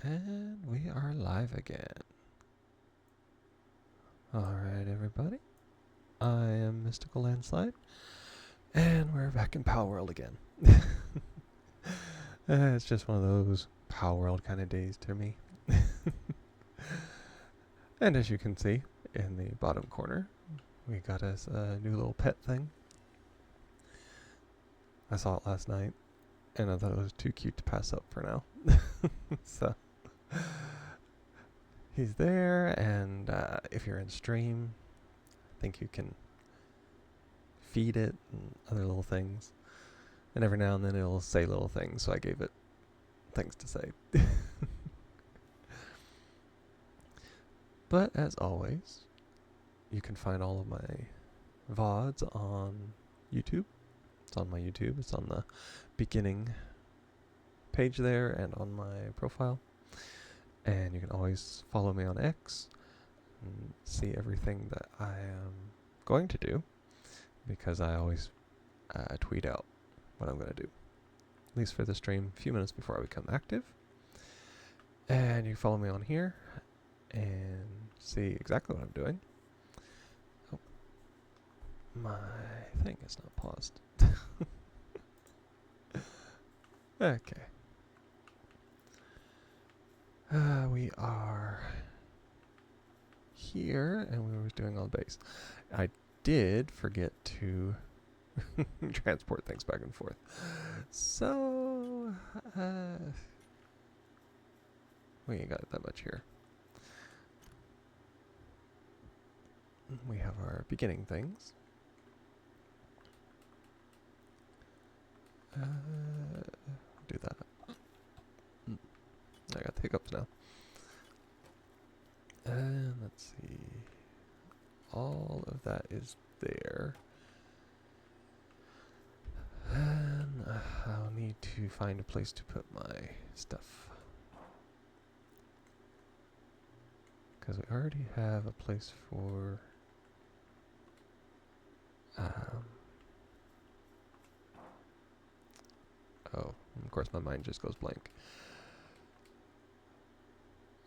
And we are live again. Alright, everybody. I am MysticalLandSlide, and we're back in Palworld again. It's just one of those Palworld kind of days to me. And as you can see in the bottom corner, we got us a new little pet thing. I saw it last night, and I thought it was too cute to pass up for now. So he's there, and if you're in stream, I think you can feed it and other little things. And every now and then it'll say little things, so I gave it things to say. But as always, you can find all of my VODs on YouTube. It's on my YouTube. It's on the beginning page there and on my profile. And you can always follow me on X and see everything that I am going to do, because I always tweet out what I'm going to do, at least for the stream, a few minutes before I become active. And you follow me on here and see exactly what I'm doing. Oh, my thing is not paused. Okay. We are here, and we were doing all the base. I did forget to transport things back and forth. So, we ain't got that much here. We have our beginning things. Do that. I got the hiccups now. And let's see. All of that is there. And I'll need to find a place to put my stuff, because we already have a place for oh, of course my mind just goes blank.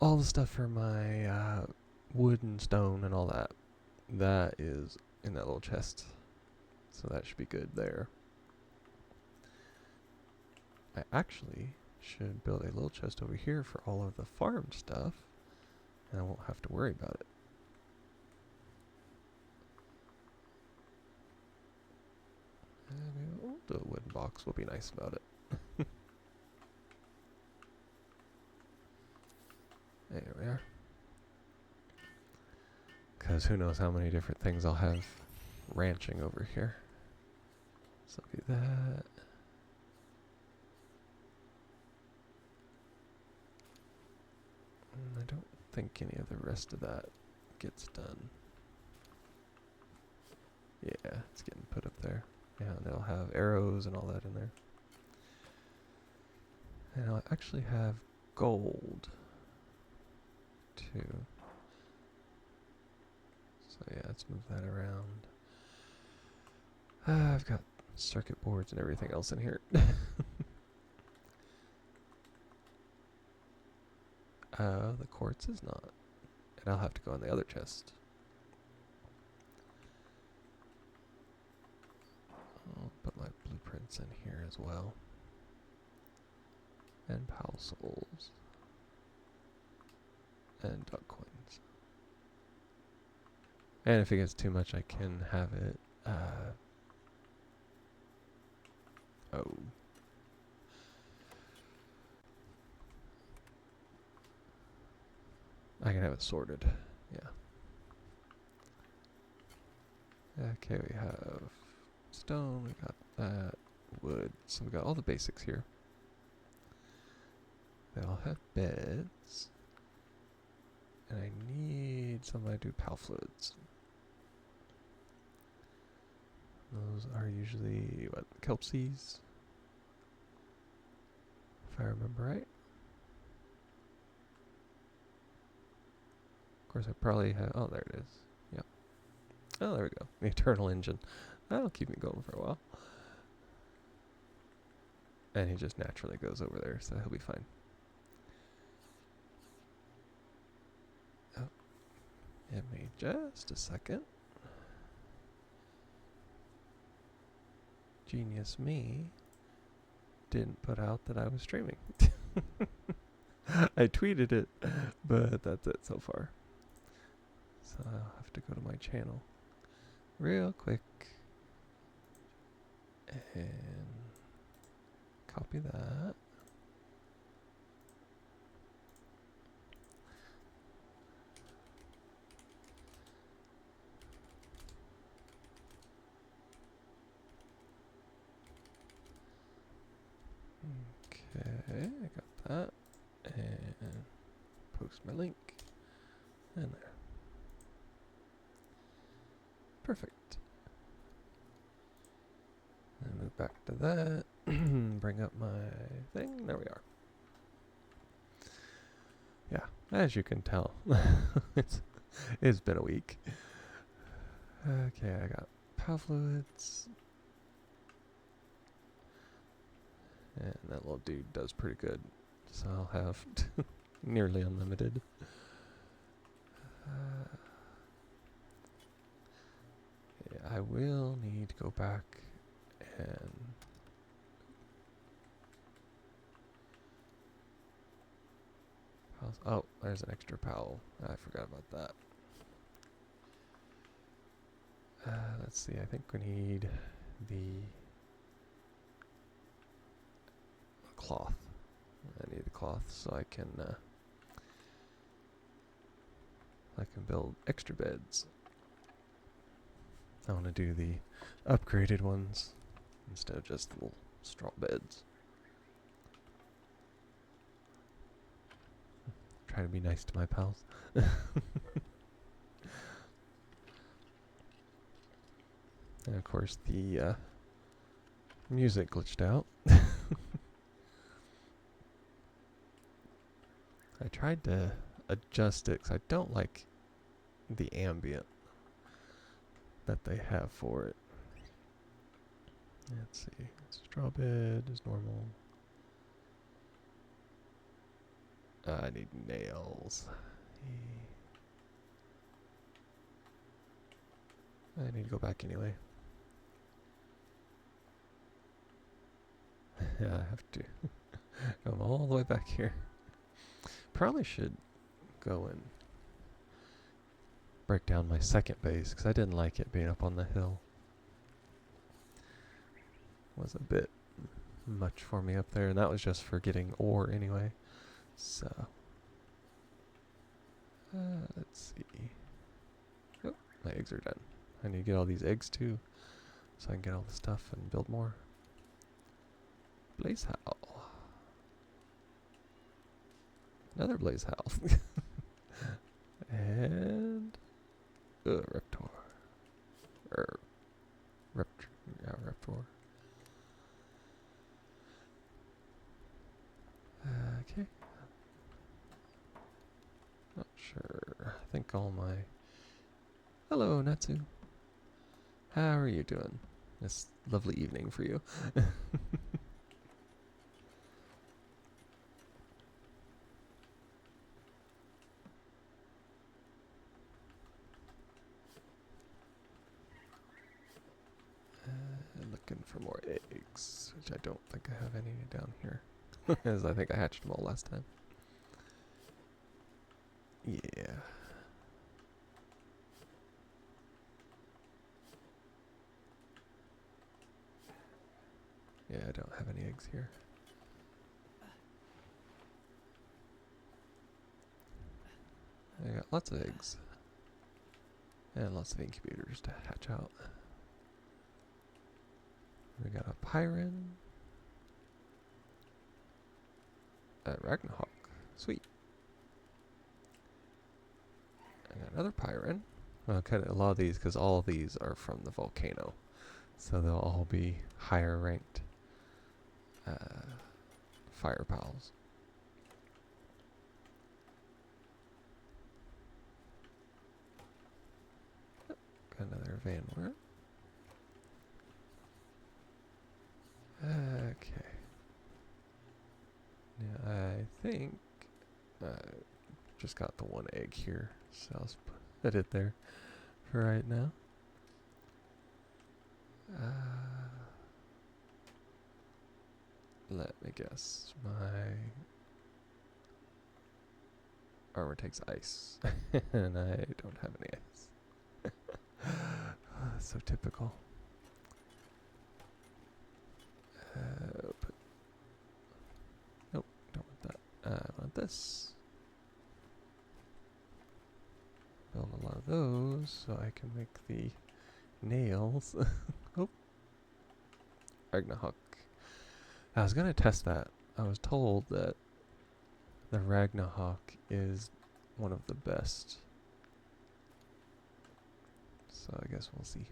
All the stuff for my wood and stone and all that, that is in that little chest, so that should be good there. I actually should build a little chest over here for all of the farm stuff, and I won't have to worry about it. And the wooden box will be nice about it. There we are. Because who knows how many different things I'll have ranching over here. So do that. And I don't think any of the rest of that gets done. Yeah, it's getting put up there. Yeah, and they'll have arrows and all that in there. And I'll actually have gold too. So yeah, let's move that around. I've got circuit boards and everything else in here. The quartz is not. And I'll have to go in the other chest. I'll put my blueprints in here as well. And pal souls. And duck coins. And if it gets too much, I can have it, oh. I can have it sorted, yeah. Okay, we have stone, we got that, wood, so we got all the basics here. They all have beds. And I need somebody to do pal fluids. Those are usually, what, kelp seeds? If I remember right. Of course, I probably have, oh, there it is. Yep. Oh, there we go. The eternal engine. That'll keep me going for a while. And he just naturally goes over there, so he'll be fine. Give me just a second. Genius me didn't put out that I was streaming. I tweeted it, but that's it so far. So I'll have to go to my channel real quick and copy that. Okay, I got that. And post my link. And there. Perfect. And move back to that. Bring up my thing. There we are. Yeah, as you can tell, it's been a week. Okay, I got power fluids. And that little dude does pretty good. So I'll have nearly unlimited. Yeah, I will need to go back and oh, there's an extra PAL. I forgot about that. Let's see, I think we need the cloth. I need the cloth so I can build extra beds. I want to do the upgraded ones instead of just little straw beds. Try to be nice to my pals. And of course the music glitched out. I tried to adjust it because I don't like the ambient that they have for it. Let's see. Straw bed is normal. I need nails. I need to go back anyway. Yeah, I have to come all the way back here. Probably should go and break down my second base because I didn't like it being up on the hill. It was a bit much for me up there, and that was just for getting ore anyway. So let's see. Oh, my eggs are done. I need to get all these eggs too, so I can get all the stuff and build more. Blaze Howl. Another Blaze Howl. And Reptor. Reptor. Okay. Not sure. I think all my... Hello, Natsu. How are you doing? This lovely evening for you. Looking for more eggs, which I don't think I have any down here. As I think I hatched them all last time. Yeah. Yeah, I don't have any eggs here. I got lots of eggs. And lots of incubators to hatch out. We got a Pyre. Ragnahawk. Sweet. I got another Pyre. Well, kind of a lot of these, because all of these are from the volcano. So they'll all be higher ranked fire pals. Got another Vanworm. Okay. Yeah, I think just got the one egg here, so I'll put it there for right now. Let me guess. My armor takes ice, and I don't have any ice. So typical. Nope, don't want that. I want this. Build a lot of those so I can make the nails. Oh, Ragnahawk. I was gonna test that. I was told that the Ragnahawk is one of the best. So I guess we'll see.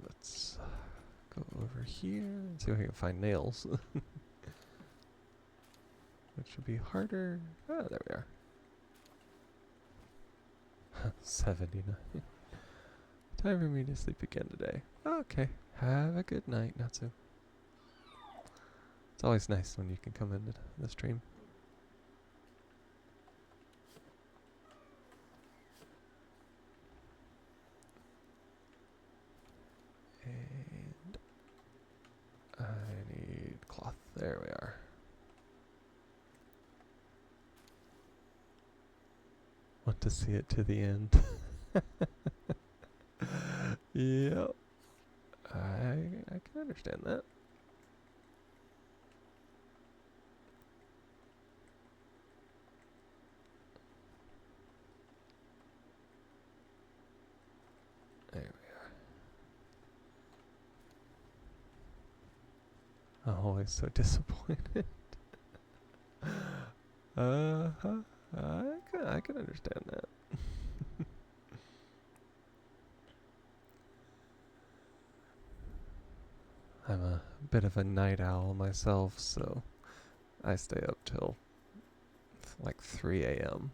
Let's go over here and see if I can find nails. Which should be harder. Oh, there we are. 79. Time for me to sleep again today. Okay. Have a good night, Natsu. It's always nice when you can come into the stream. And I need cloth. There we are. Want to see it to the end. Yep. I can understand that. There we are. Always so disappointed. I can understand that. I'm a bit of a night owl myself, so I stay up till like 3 a.m.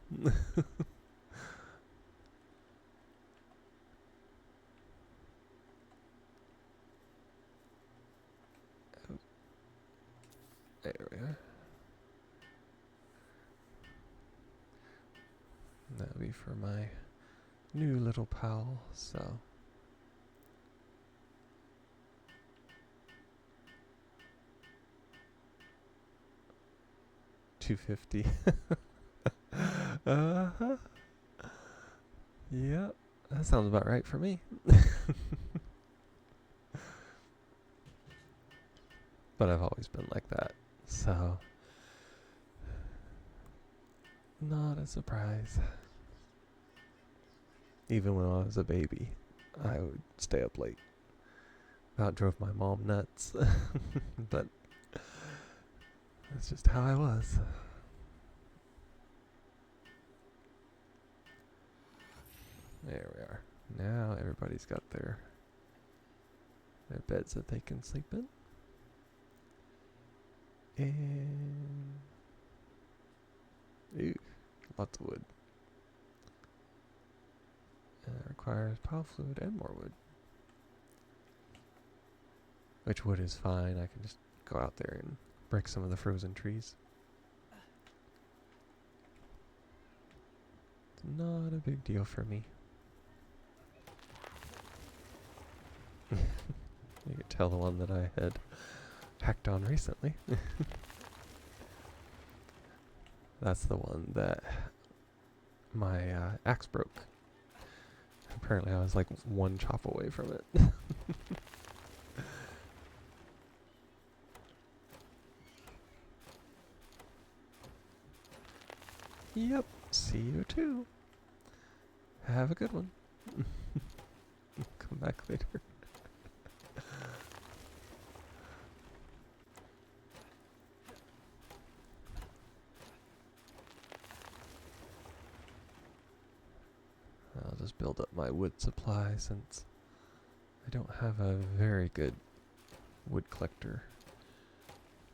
There we are. That'll be for my new little pal, so. $250. Uh-huh. Yep, that sounds about right for me. But I've always been like that, so not a surprise. Even when I was a baby, I would stay up late. About drove my mom nuts, but that's just how I was. There we are. Now everybody's got their beds that they can sleep in. And ooh, lots of wood. And it requires power fluid and more wood. Which wood is fine. I can just go out there and break some of the frozen trees. It's not a big deal for me. You could tell the one that I had hacked on recently. That's the one that my axe broke. Apparently I was like one chop away from it. Yep, see you too. Have a good one. Come back later. I'll just build up my wood supply since I don't have a very good wood collector.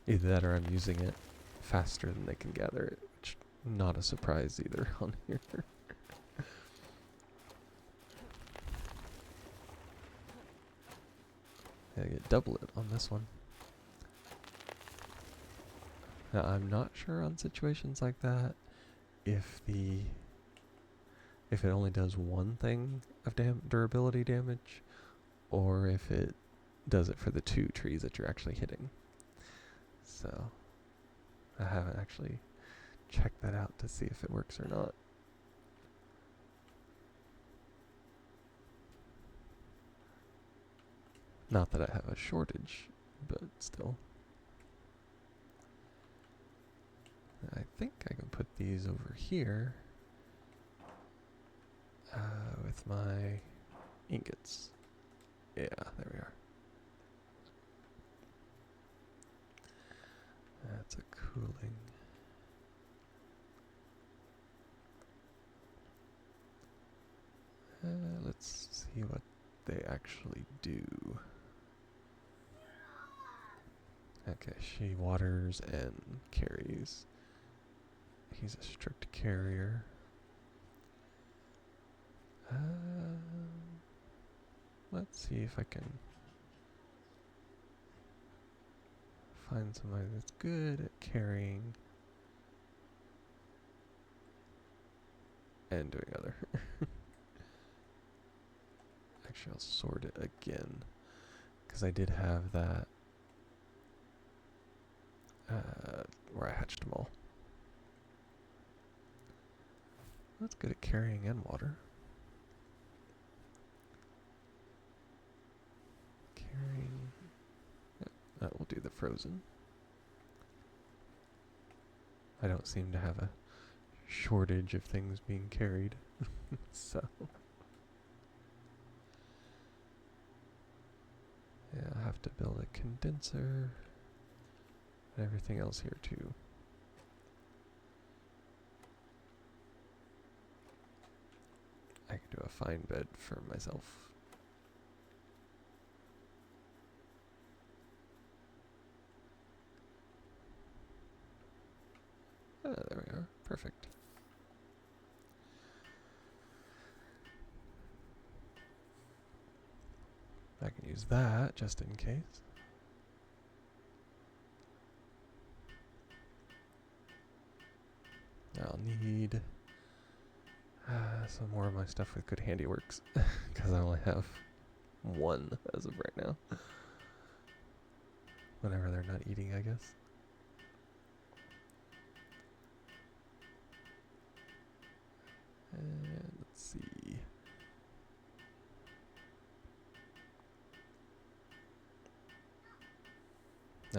Either that or I'm using it faster than they can gather it, which not a surprise either on here. I get double it on this one. Now, I'm not sure on situations like that if it only does one thing of durability damage, or if it does it for the 2 trees that you're actually hitting. So I haven't actually checked that out to see if it works or not. Not that I have a shortage, but still. I think I can put these over here with my ingots. Yeah, there we are. That's a cooling. Let's see what they actually do. Okay, she waters and carries. He's a strict carrier. Let's see if I can find somebody that's good at carrying and doing other. Actually, I'll sort it again, because I did have that where I hatched them all. That's good at carrying and water. Carrying. Yep, that will do the frozen. I don't seem to have a shortage of things being carried, so. Yeah, I have to build a condenser and everything else here too. I can do a fine bed for myself. Ah, there we are. Perfect. I can use that just in case. I'll need some more of my stuff with good handiworks, because I only have 1 as of right now. Whenever they're not eating, I guess. And let's see.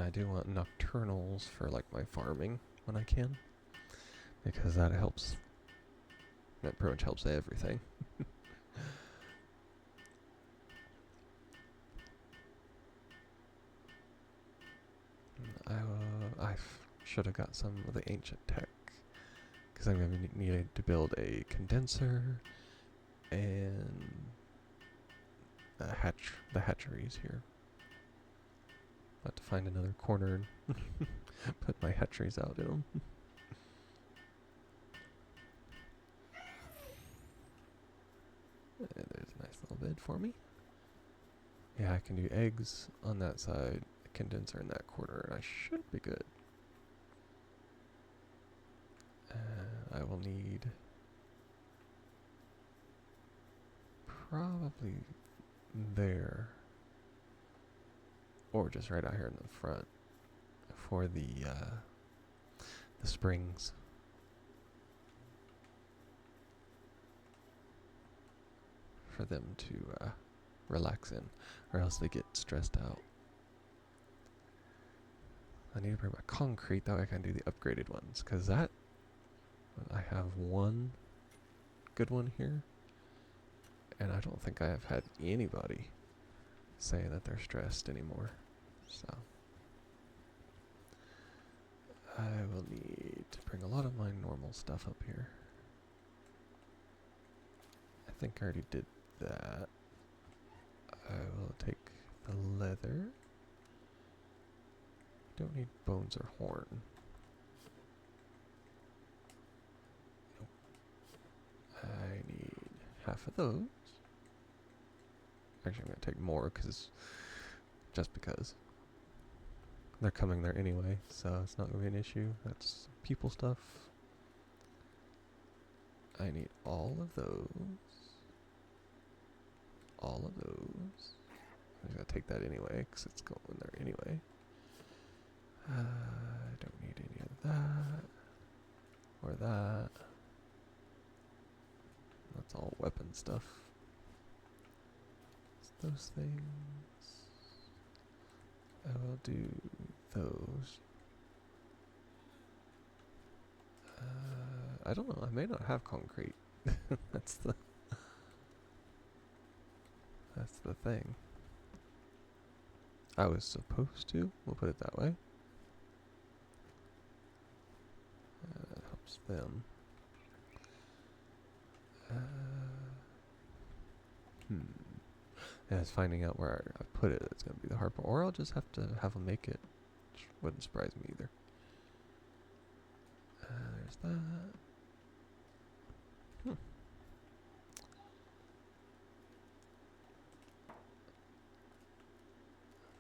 I do want nocturnals for like my farming when I can, because that helps. That pretty much helps everything. I should have got some of the ancient tech, because I'm going to need to build a condenser and the hatcheries here. I'll have to find another corner and put my hatcheries out in them. And there's a nice little bed for me. Yeah, I can do eggs on that side, a condenser in that corner, and I should be good. I will need probably there, or just right out here in the front for the springs. For them to relax in, or else they get stressed out. I need to bring my concrete, that way I can do the upgraded ones, because that, I have 1 good one here, and I don't think I have had anybody say that they're stressed anymore, so. I will need to bring a lot of my normal stuff up here. I think I already did that. I will take the leather. Don't need bones or horn. Nope. I need half of those. Actually, I'm going to take more just because. They're coming there anyway, so it's not going to be an issue. That's people stuff. I need all of those. All of those. I'm just going to take that anyway, because it's going there anyway. I don't need any of that. Or that. That's all weapon stuff. It's those things. I will do those. I don't know. I may not have concrete. That's the thing. I was supposed to. We'll put it that way. That helps them. Yeah, it's finding out where I put it. It's going to be the hard part. Or I'll just have to have them make it. Which wouldn't surprise me either. There's that.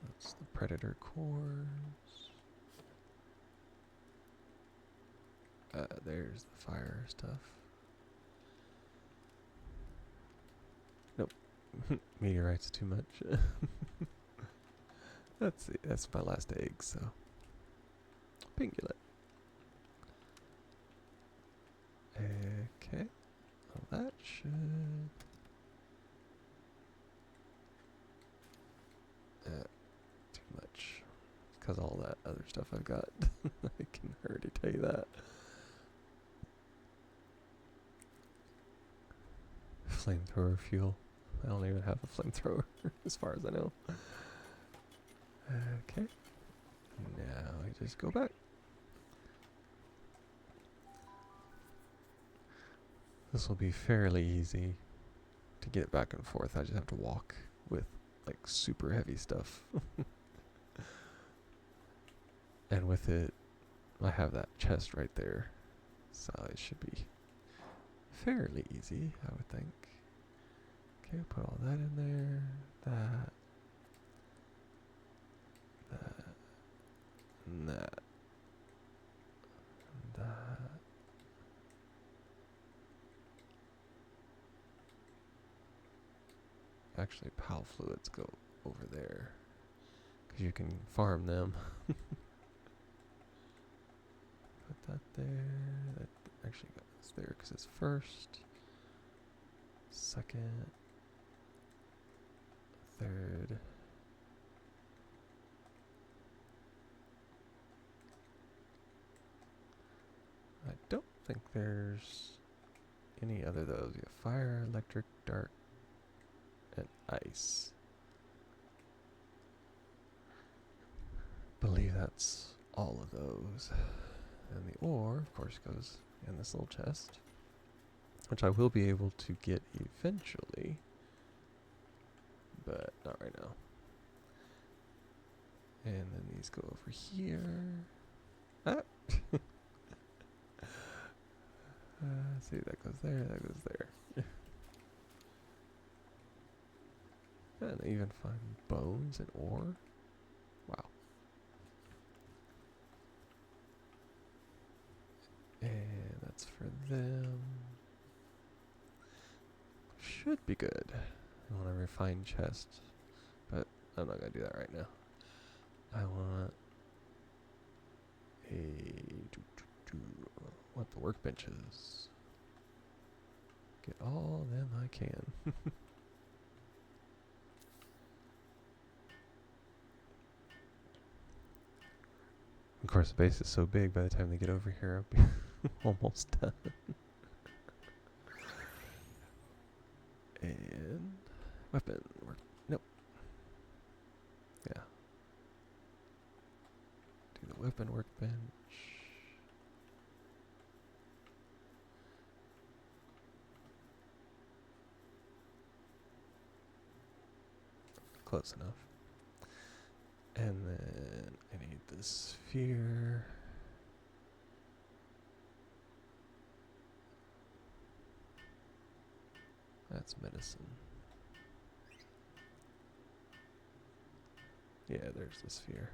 That's the predator cores. There's the fire stuff. Nope. Meteorites too much. That's my last egg, so. Pingulate. Okay. Well, that should. Too much. Because all that other stuff I've got. I can already tell you that. Flamethrower fuel. I don't even have a flamethrower as far as I know. Okay. Now I just go back. This will be fairly easy to get back and forth. I just have to walk with like super heavy stuff. And with it, I have that chest right there. So it should be fairly easy, I would think. Okay, put all that in there. That. And that. And that. Actually, PAL fluids go over there. Because you can farm them. Put that there. That actually goes there because it's first. Second. Third. I don't think there's any other of those. You have fire, electric, dark, and ice. Believe that's all of those. And the ore, of course, goes in this little chest, which I will be able to get eventually, but not right now. And then these go over here. Ah! See, that goes there, that goes there. And I even find bones and ore. Wow. And that's for them. Should be good. I want a refined chest, but I'm not going to do that right now. I want want the workbenches. Get all of them I can. Of course, the base is so big, by the time they get over here, I'll be almost done. And weapon work. Nope. Yeah. Do the weapon workbench. Close enough. And then I need the sphere. That's medicine. Yeah, there's the sphere.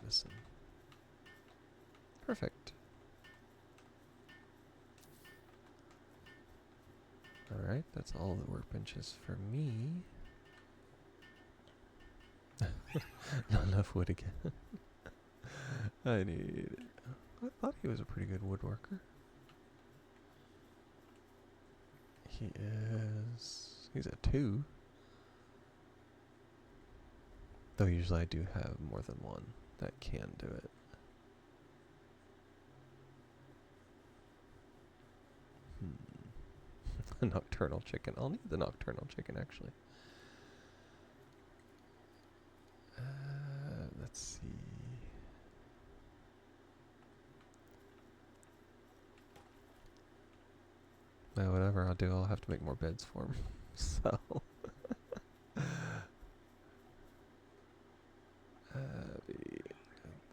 medicine. Perfect. Alright, that's all the workbenches for me. Not enough wood again. I thought he was a pretty good woodworker. He's a 2. Though usually I do have more than one that can do it. A nocturnal chicken. I'll need the nocturnal chicken actually. Let's see. Well, whatever I'll do, I'll have to make more beds for him. So.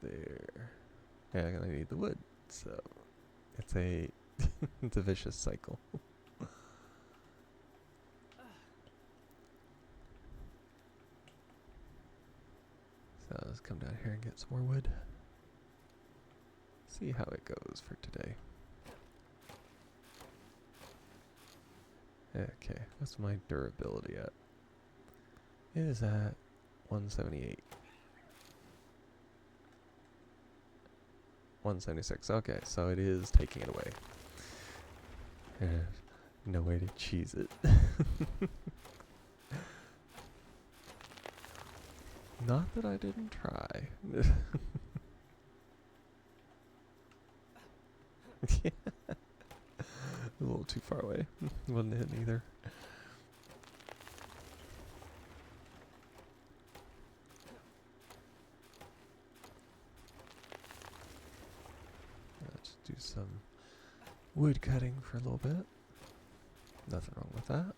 There. Yeah, I'm gonna need the wood. So it's a it's a vicious cycle. So let's come down here and get some more wood. See how it goes for today. Okay, what's my durability at? It is at 178. 176. Okay, so it is taking it away. No way to cheese it. Not that I didn't try. Yeah. A little too far away. Wasn't hitting either. Let's do some wood cutting for a little bit. Nothing wrong with that.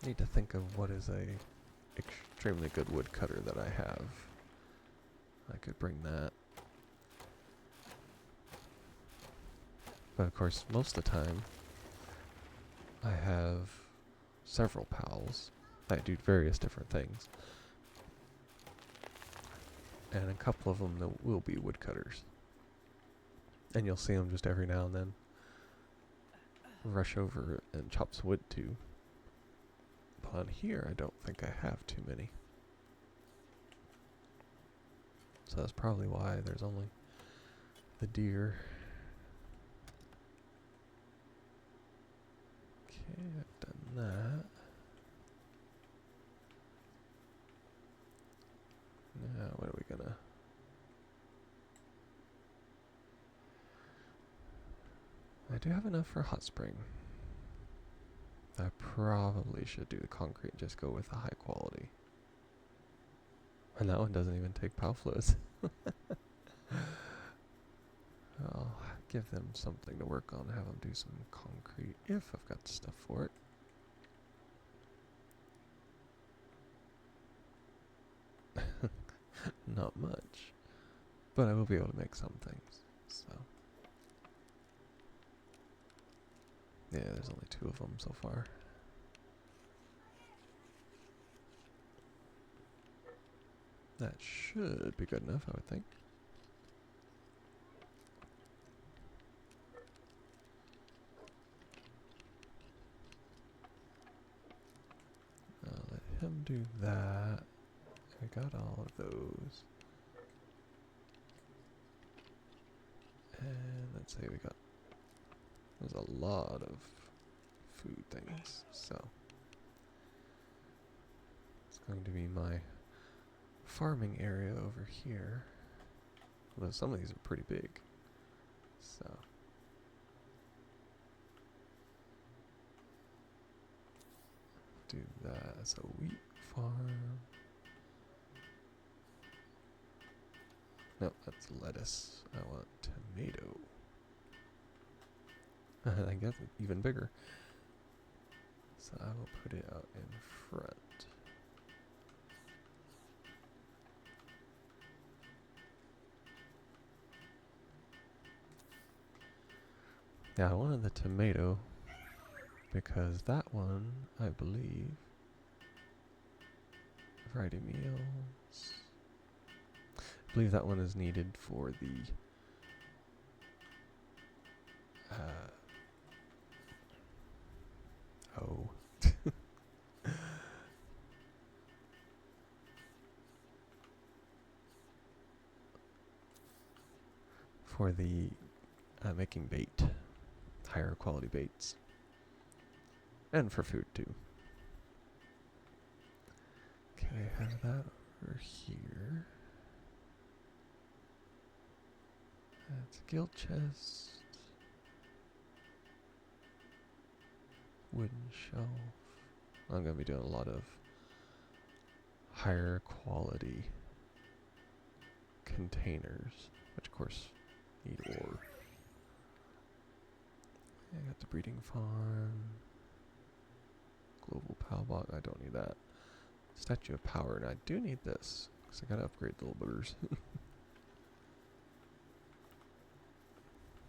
Need to think of what is a extremely good wood cutter that I have. I could bring that. But of course, most of the time, I have several pals that do various different things. And a couple of them that will be woodcutters. And you'll see them just every now and then rush over and chop some wood too. But on here, I don't think I have too many. So that's probably why there's only the deer. Okay, I've done that. Now, what are we gonna... I do have enough for hot spring. I probably should do the concrete and just go with the high quality. And that one doesn't even take power fluids. I'll give them something to work on, have them do some concrete if I've got the stuff for it. Not much. But I will be able to make some things, so. Yeah, there's only 2 of them so far. That should be good enough, I would think. I'll let him do that. I got all of those. And let's say we got... There's a lot of food things, so... It's going to be my farming area over here. Although some of these are pretty big. So... do that as a wheat farm. No, that's lettuce. I want tomato. I guess even bigger. So I will put it out in front. Yeah, I wanted the tomato because that one, I believe, variety meals. I believe that one is needed for the oh. For the making bait, higher quality baits, and for food too. Okay, I have that over here. That's a guild chest, wooden shelf. I'm going to be doing a lot of higher quality containers, which of course need ore. I got the breeding farm, global Palworld. I don't need that. Statue of power, and I do need this because I gotta upgrade the little buggers.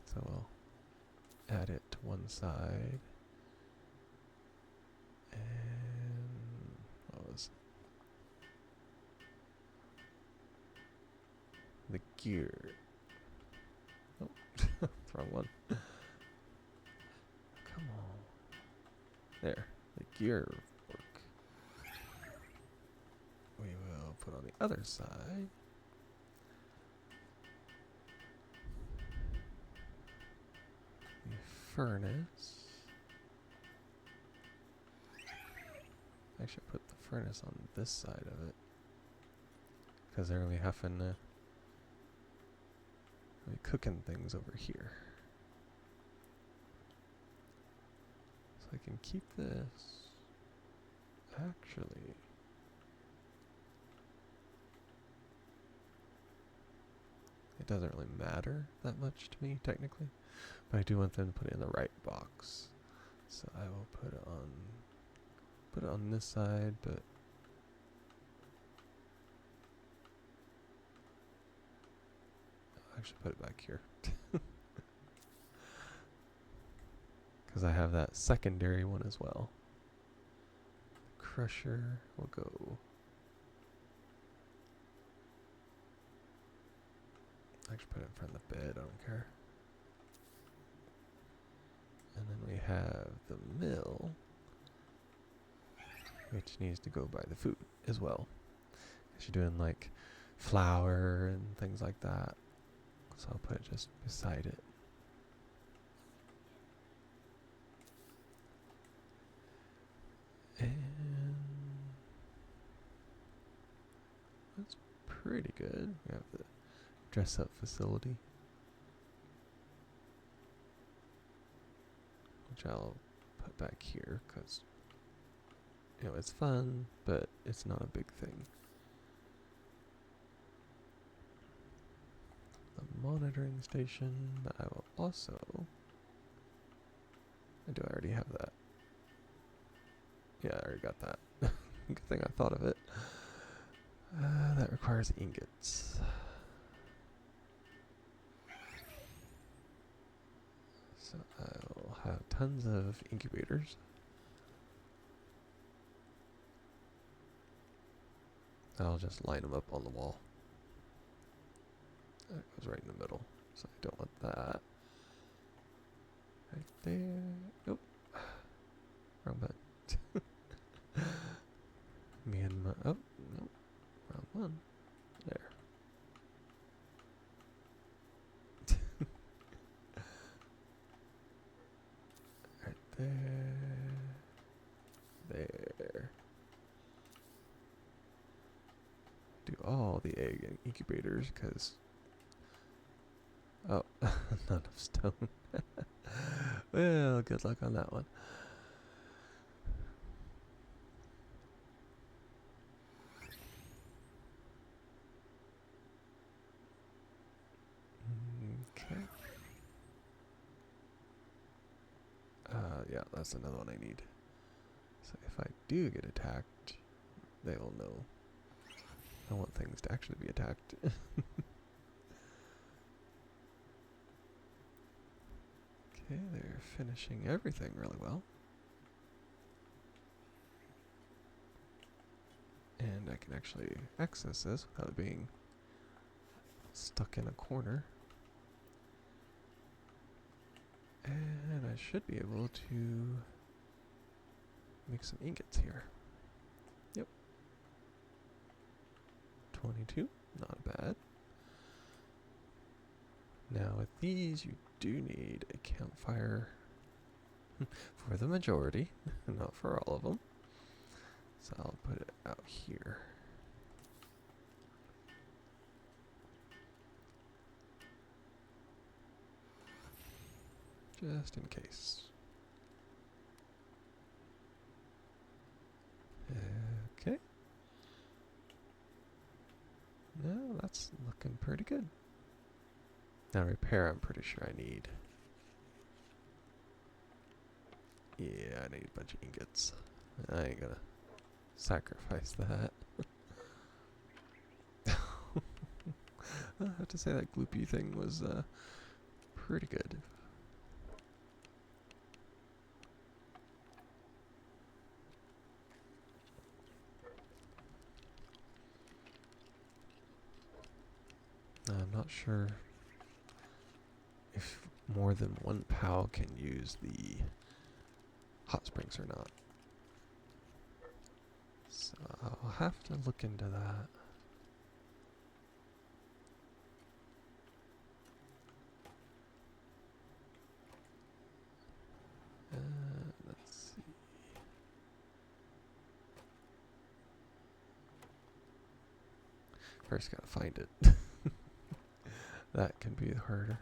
So I'll add it to one side. And what was the gear? Oh, wrong one. Come on. There, the gear work. We will put on the other side. The furnace. I should put the furnace on this side of it, because they're gonna be having to be cooking things over here. So I can keep this. Actually, it doesn't really matter that much to me technically, but I do want them to put it in the right box. So I will put it on this side, but I'll actually put it back here. Because I have that secondary one as well. Crusher will go. Actually put it in front of the bed, I don't care. And then we have the mill, which needs to go by the food as well. Because you're doing like flour and things like that. So I'll put it just beside it. And that's pretty good. We have the dress up facility, which I'll put back here because, you know, it's fun, but it's not a big thing. The monitoring station, but I will also, do I already have that? Yeah, I already got that. Good thing I thought of it. That requires ingots. So I'll have tons of incubators. I'll just line them up on the wall. That goes right in the middle, so I don't want that. Right there. Nope. Wrong button. Me and my, oh, nope. Wrong one. There. Right there. There. Do all the egg incubators, because oh, not enough stone. Well, good luck on that one. Okay. Yeah, that's another one I need. So if I do get attacked, they will know. I want things to actually be attacked. Okay, they're finishing everything really well. And I can actually access this without being stuck in a corner. And I should be able to make some ingots here. Yep. 22, not bad. Now with these, you do need a campfire for the majority, not for all of them. So I'll put it out here. Just in case. Okay. No, that's looking pretty good. Now repair, I'm pretty sure I need. Yeah, I need a bunch of ingots. I ain't gonna sacrifice that. I have to say that gloopy thing was pretty good. I'm not sure if more than one POW can use the hot springs or not. So I'll have to look into that. Let's see. First gotta find it. That can be harder.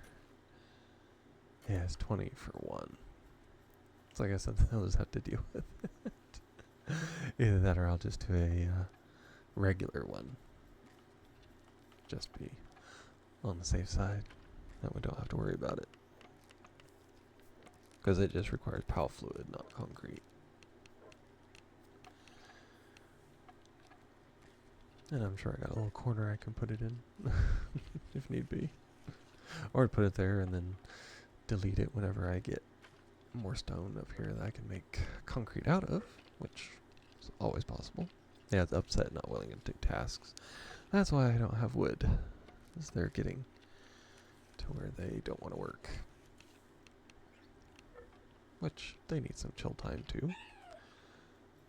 Yeah, it's 20 for one. So I guess I'll just have to deal with it. Either that or I'll just do a regular one. Just be on the safe side. That we don't have to worry about it. Because it just requires POW fluid, not concrete. And I'm sure I got a little corner I can put it in. If need be. Or put it there and then delete it whenever I get more stone up here that I can make concrete out of, which is always possible. Yeah, it's upset, not willing to take tasks. That's why I don't have wood, because they're getting to where they don't want to work. Which, they need some chill time too.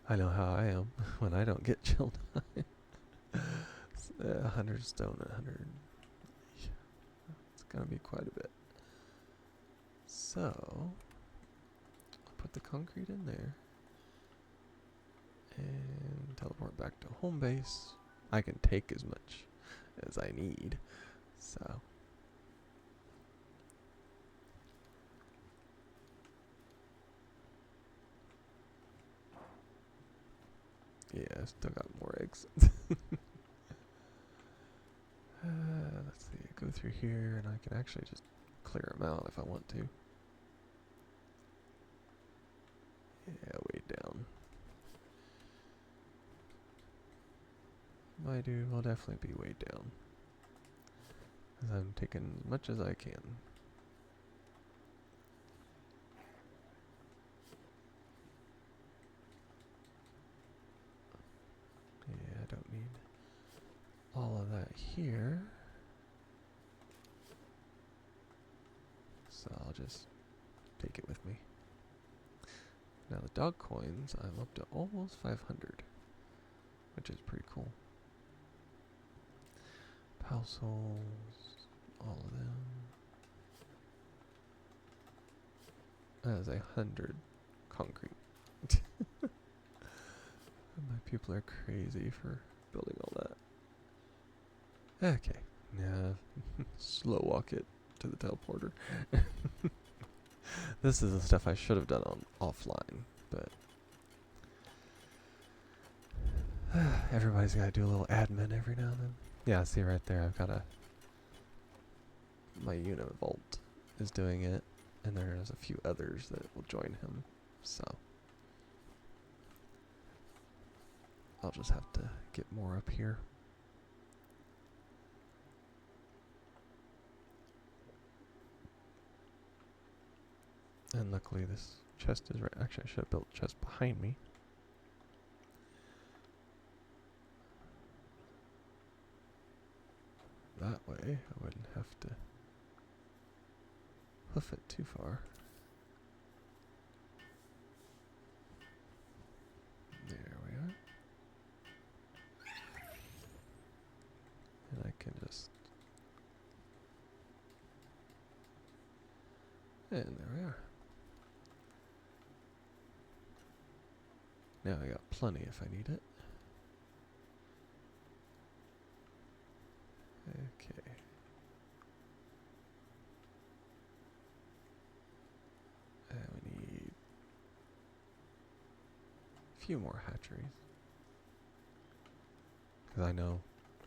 I know how I am when I don't get chill time. 100 stone, 100. It's gonna be quite a bit. So, I'll put the concrete in there and teleport back to home base. I can take as much as I need, so. Yeah, I still got more eggs. Let's see, go through here and I can actually just clear them out if I want to. Yeah, way down. My dude will definitely be way down. Because I'm taking as much as I can. Yeah, I don't need all of that here. So I'll just take it with me. Now the dog coins, I'm up to almost 500, which is pretty cool. POW souls, all of them. That is 100 concrete. My people are crazy for building all that. Okay, now slow walk it to the teleporter. This is the stuff I should have done on offline, but everybody's got to do a little admin every now and then. Yeah, see right there, I've got my unit vault is doing it, and there's a few others that will join him, so I'll just have to get more up here. And luckily this chest is right. Actually, I should have built a chest behind me. way. I wouldn't have to hoof it too far. There we are. And I can just... And there we are. Now I got plenty if I need it. Okay. And we need a few more hatcheries. Because I know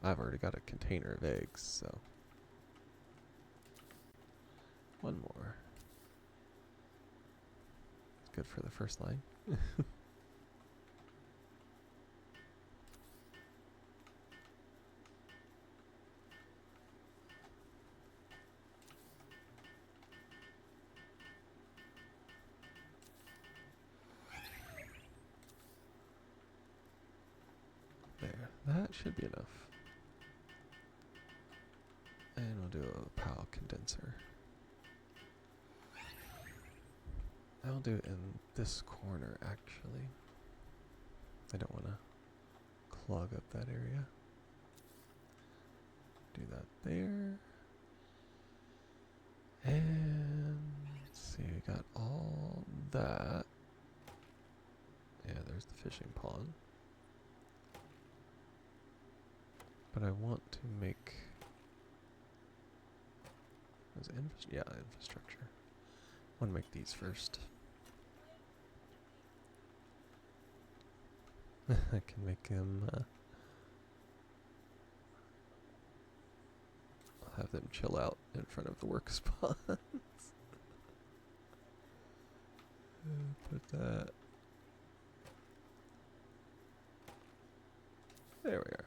I've already got a container of eggs, so. One more. It's good for the first line. There, that should be enough. And we'll do a PAL condenser. I'll do it in this corner, actually. I don't want to clog up that area. Do that there. And let's see, we got all that. Yeah, there's the fishing pond. But I want to make... infrastructure. I want to make these first. I can make them... I'll have them chill out in front of the work spots. Put that... There we are.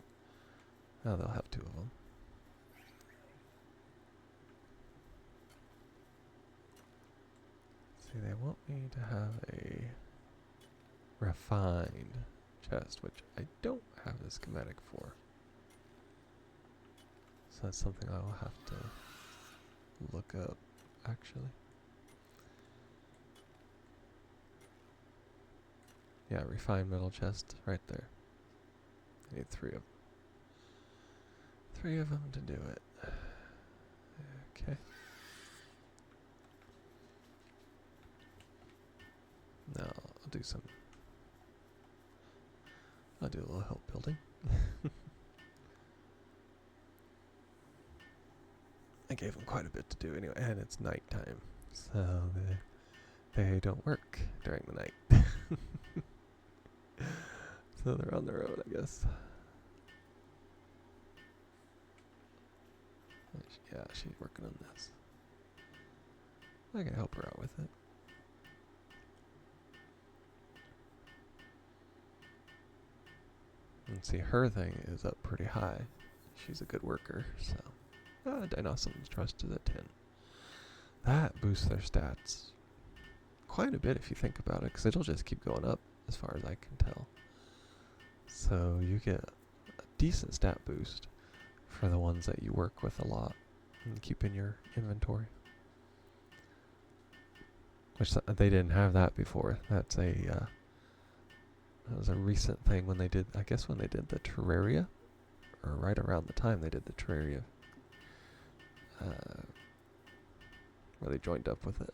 Now they'll have two of them. See, they want me to have a refined chest, which I don't have the schematic for. So that's something I will have to look up, actually. Yeah, refined metal chest, right there. I need 3 of them. 3 of them to do it. Okay. Now I'll do some. I'll do a little help building. I gave them quite a bit to do anyway, and it's nighttime, so they don't work during the night. So they're on their own, I guess. Yeah, she's working on this. I can help her out with it. And see, her thing is up pretty high. She's a good worker, so... Dinosam's trust is at 10. That boosts their stats quite a bit if you think about it, because it'll just keep going up as far as I can tell. So you get a decent stat boost for the ones that you work with a lot and keep in your inventory. Which they didn't have that before. That's a that was a recent thing when they did, I guess when they did the Terraria, or right around the time they did the Terraria, where they joined up with it.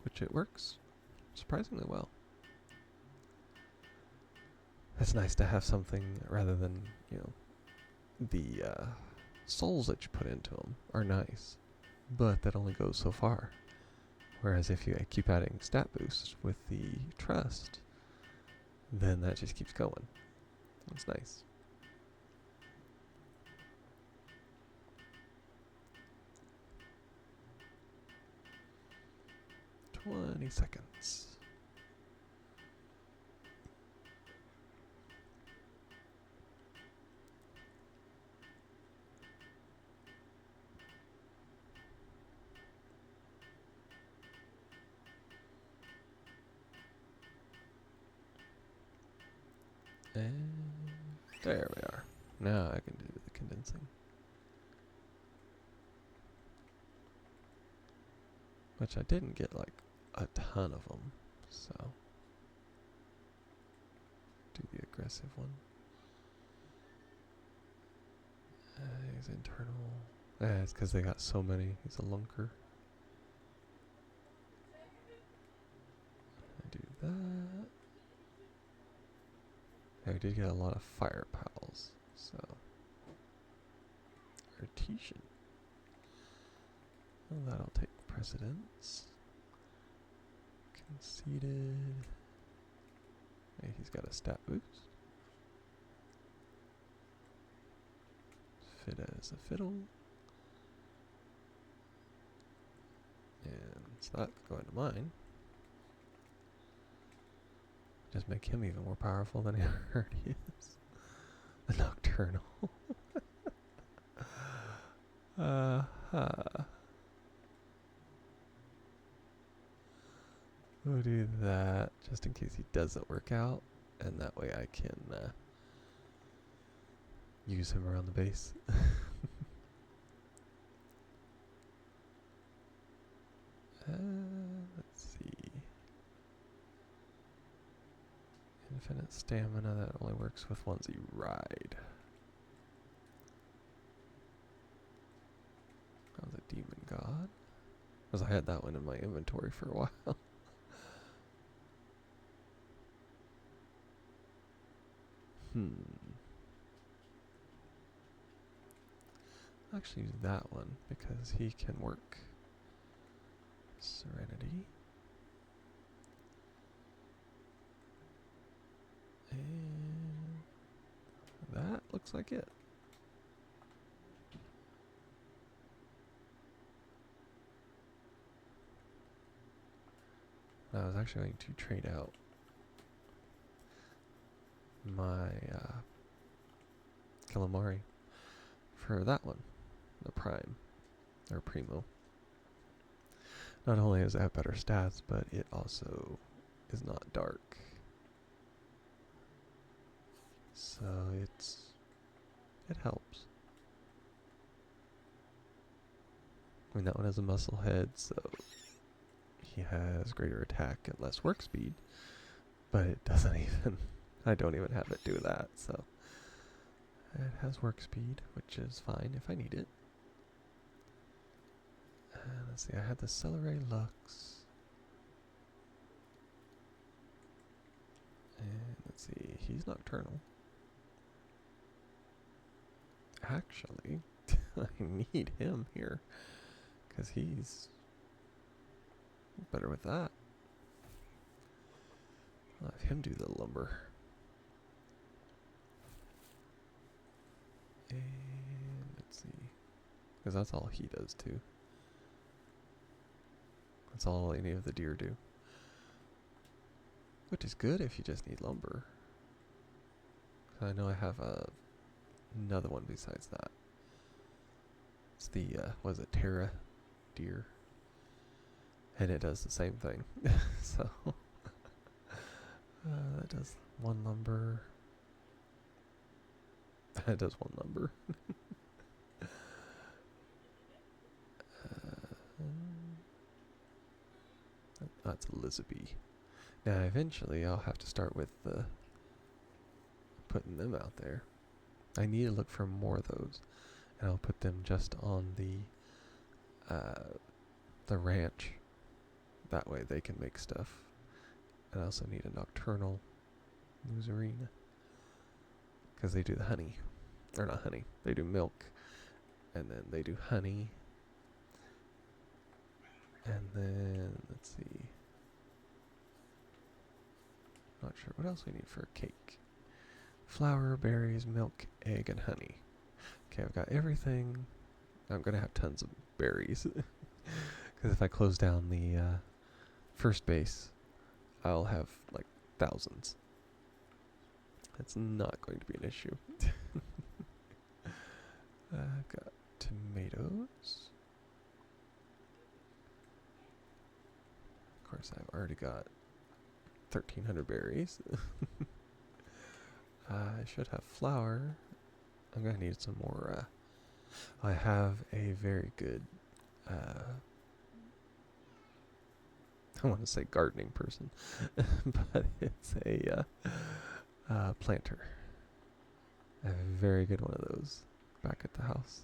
Which it works surprisingly well. It's nice to have something rather than, you know, the souls that you put into them are nice, but that only goes so far. Whereas if you keep adding stat boost with the trust, then that just keeps going. It's nice. "20 seconds. And there we are. Now I can do the condensing. Which I didn't get like a ton of them, so do the aggressive one. He's internal. It's because they got so many. He's a lunker. I do that. Yeah, we did get a lot of fire pals, so artesian. Well, that'll take precedence. Conceded. Hey, he's got a stat boost. Fit as a fiddle. And so that's going to mine. Just make him even more powerful than he already is. The nocturnal. We'll do that just in case he doesn't work out, and that way I can use him around the base. Let's see. Infinite stamina, that only works with ones you ride. Oh, the demon god. Because I had that one in my inventory for a while. I'll actually use that one because he can work. Serenity. And that looks like it. I was actually going to trade out my calamari for that one, the prime, or primo. Not only does it have better stats, but it also is not dark. So it helps. I mean, that one has a muscle head, so he has greater attack and less work speed, but it doesn't even, I don't even have it do that, so it has work speed, which is fine if I need it. Let's see, I had the Celery Lux. And let's see, he's nocturnal. Actually, I need him here, because he's better with that. I'll have him do the lumber. And let's see, because that's all he does too. That's all any of the deer do. Which is good if you just need lumber. I know I have another one besides that. It's the, what is it, Terra deer. And it does the same thing. So, that does one lumber. That does one lumber. That's Elizabeth. Now, eventually, I'll have to start with putting them out there. I need to look for more of those, and I'll put them just on the ranch. That way, they can make stuff. And I also need a nocturnal luzarine, because they do the honey, or not honey. They do milk, and then they do honey, and then let's see. Not sure what else we need for a cake. Flour, berries, milk, egg, and honey. Okay, I've got everything. I'm going to have tons of berries. Because if I close down the first base, I'll have like thousands. That's not going to be an issue. I've got tomatoes. Of course, I've already got 1,300 berries. I should have flour. I'm gonna need some more. I have a very good. I want to say gardening person, but it's a planter. I have a very good one of those back at the house.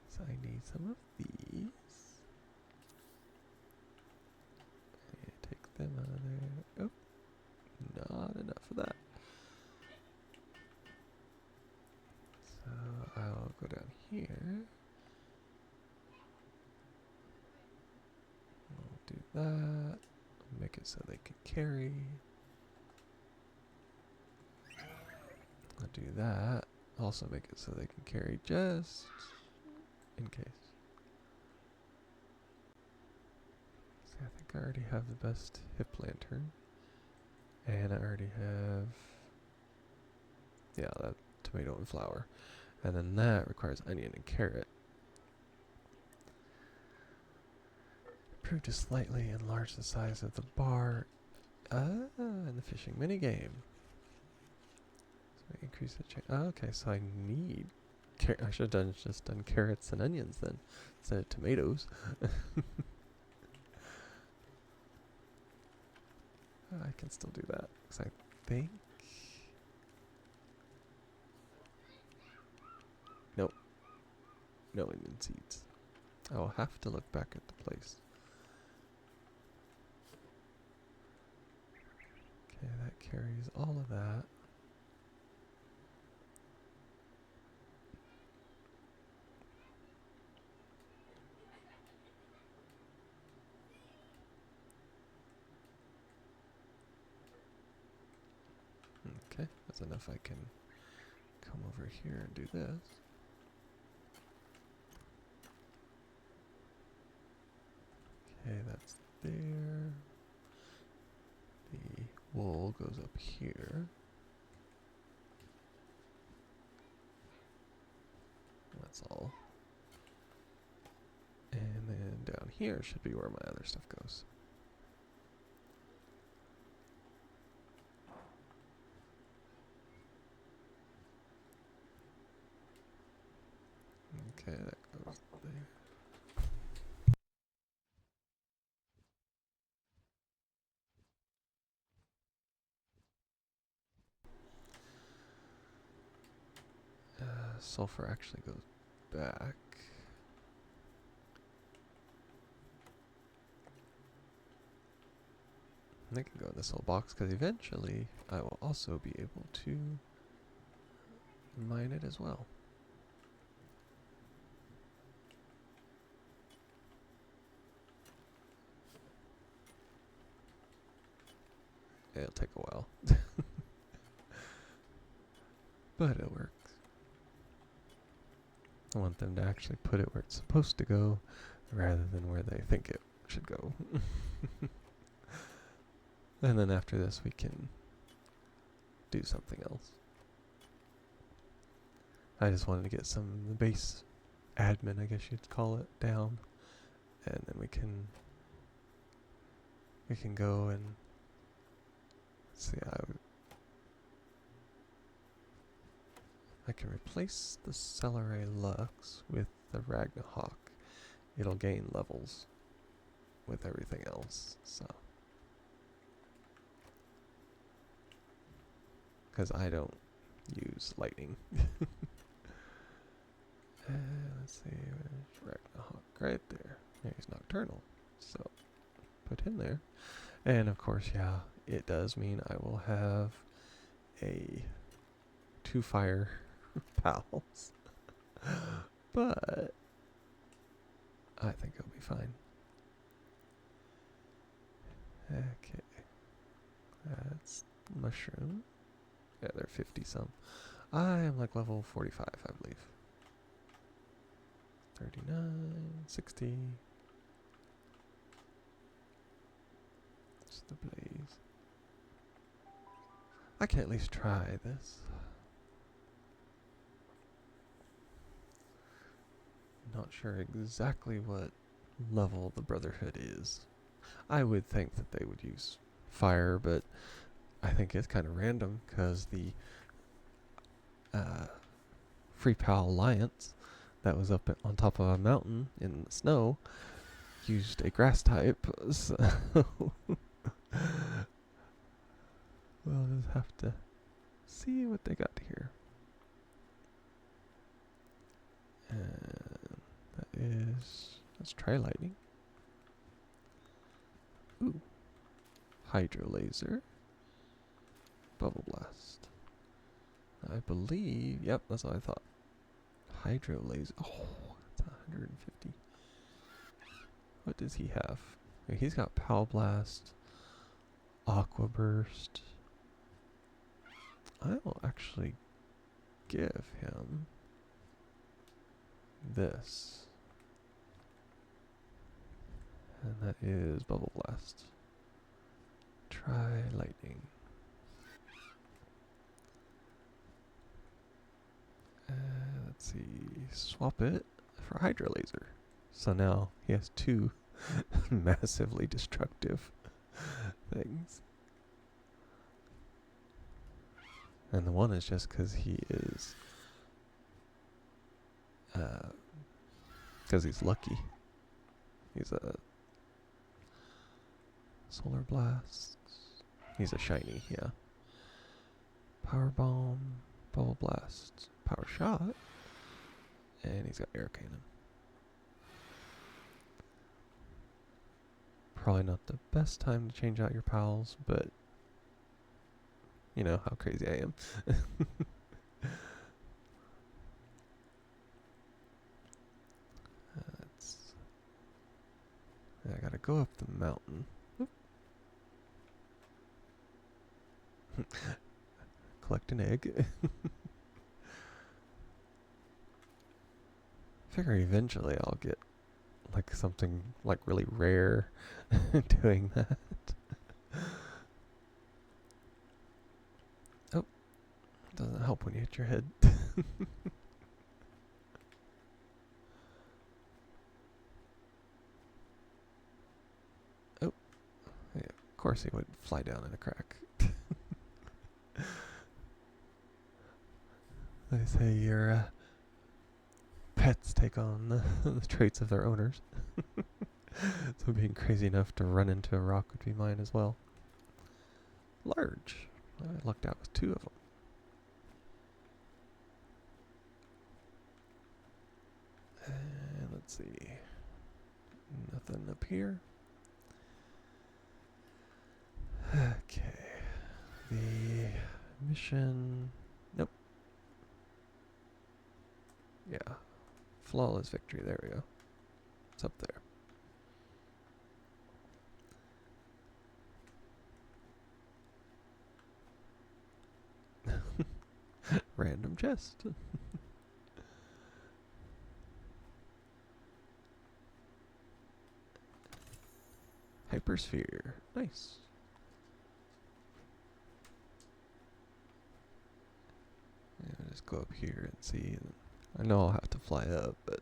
So I need some of these. Take them out of there. Oh, not enough of that. So I'll go down here. We'll do that. Make it so they can carry. I'll do that. Also make it so they can carry just in case. See, I think I already have the best hip lantern. And I already have, yeah, that tomato and flour. And then that requires onion and carrot. Improve to slightly enlarge the size of the bar in the fishing minigame. So increase the chance. Okay, so I need I should have just done carrots and onions then instead of tomatoes. I can still do that because I think. Nope. No onion seeds. I will have to look back at the place. Okay, that carries all of that. Okay, that's enough. I can come over here and do this. Okay, that's there. The wool goes up here. That's all. And then down here should be where my other stuff goes. Okay, that goes there. Sulfur actually goes back. And they can go in this little box because eventually I will also be able to mine it as well. It'll take a while. But it works. I want them to actually put it where it's supposed to go rather than where they think it should go. And then after this we can do something else. I just wanted to get some of the base admin, I guess you'd call it, down. And then we can go and see. I can replace the Celery Lux with the Ragnahawk. It'll gain levels with everything else, so. Because I don't use lightning. Let's see, where's Ragnahawk? Right there. There's Nocturnal. So, put him there. And of course, yeah, it does mean I will have a 2 fire pals. But I think it'll be fine. Okay. That's mushroom. Yeah, they're 50 some. I am like level 45, I believe. 39, 60. It's the blaze. I can at least try this. Not sure exactly what level the Brotherhood is. I would think that they would use fire, but I think it's kind of random because the free pal alliance that was up on top of a mountain in the snow used a grass type, so we'll just have to see what they got here. And let's try lightning. Ooh. Hydro laser. Bubble blast. I believe, yep, that's what I thought. Hydro laser. Oh, that's 150. What does he have? He's got Power Blast, Aqua Burst. I will actually give him this. And that is Bubble Blast. Try lightning. Let's see. Swap it for Hydro Laser. So now he has two massively destructive things. And the one is just because he is... because he's lucky. He's a Solar Blast. He's a shiny, yeah. Power Bomb, Bubble Blast, Power Shot, and he's got Air Cannon. Probably not the best time to change out your pals, but you know how crazy I am. I gotta go up the mountain. Collect an egg. Figure eventually I'll get like something like really rare doing that. Oh, doesn't help when you hit your head. Oh, yeah, of course he would fly down in a crack. They say your pets take on the traits of their owners. So being crazy enough to run into a rock would be mine as well. Large. I lucked out with two of them. And let's see. Nothing up here. Okay. The mission... Nope. Yeah. Flawless victory. There we go. It's up there. Random chest. Hypersphere. Nice. Yeah, just go up here and see. I know I'll have to fly up, but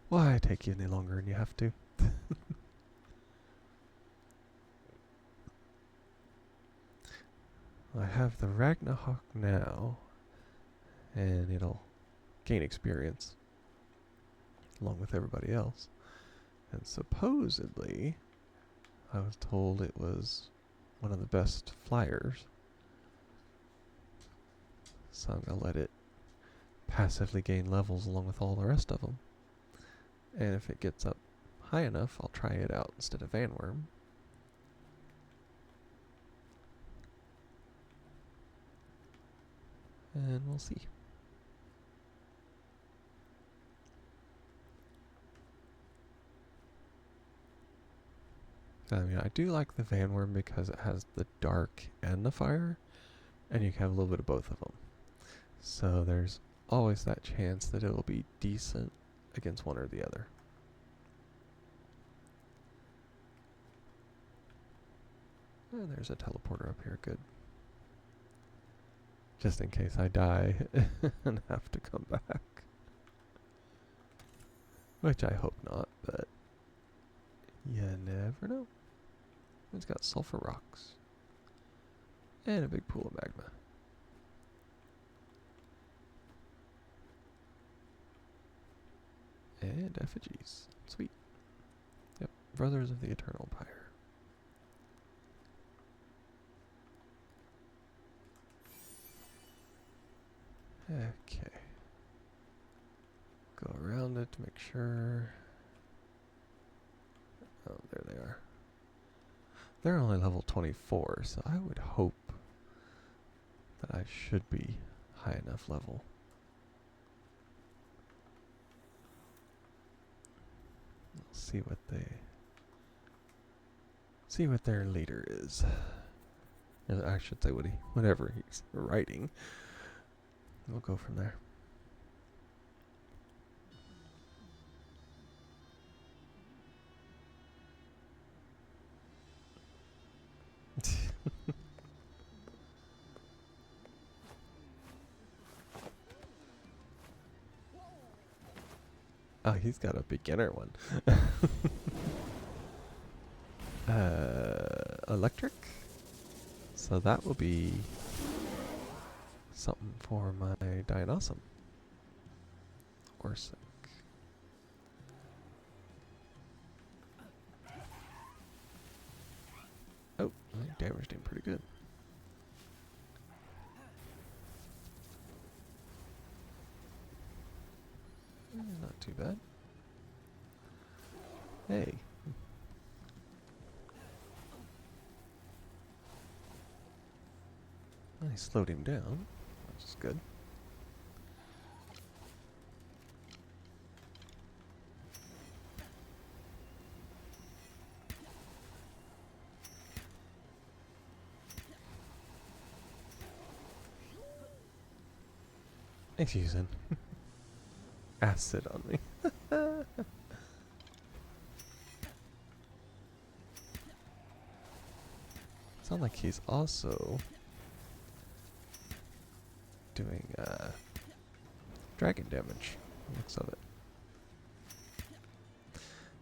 why take you any longer than you have to? I have the Ragnahawk now, and it'll gain experience along with everybody else. And supposedly, I was told it was one of the best flyers. So I'm going to let it passively gain levels along with all the rest of them. And if it gets up high enough, I'll try it out instead of Vanworm. And we'll see. I mean, I do like the Vanworm because it has the dark and the fire, and you can have a little bit of both of them. So there's always that chance that it'll be decent against one or the other. And there's a teleporter up here, good. Just in case I die and have to come back. Which I hope not, but you never know. It's got sulfur rocks. And a big pool of magma. And effigies. Sweet. Yep. Brothers of the Eternal Pyre. Okay. Go around it to make sure. Oh, there they are. They're only level 24, so I would hope that I should be high enough level. See what their leader is. I should say whatever he's writing. We'll go from there. Oh, he's got a beginner one. Electric? So that will be something for my Dianosum. Orsic. Oh, I damaged him pretty good. Not too bad. Hey. I slowed him down, which is good. He's using acid on me. Sounds like he's also doing dragon damage. Looks of it.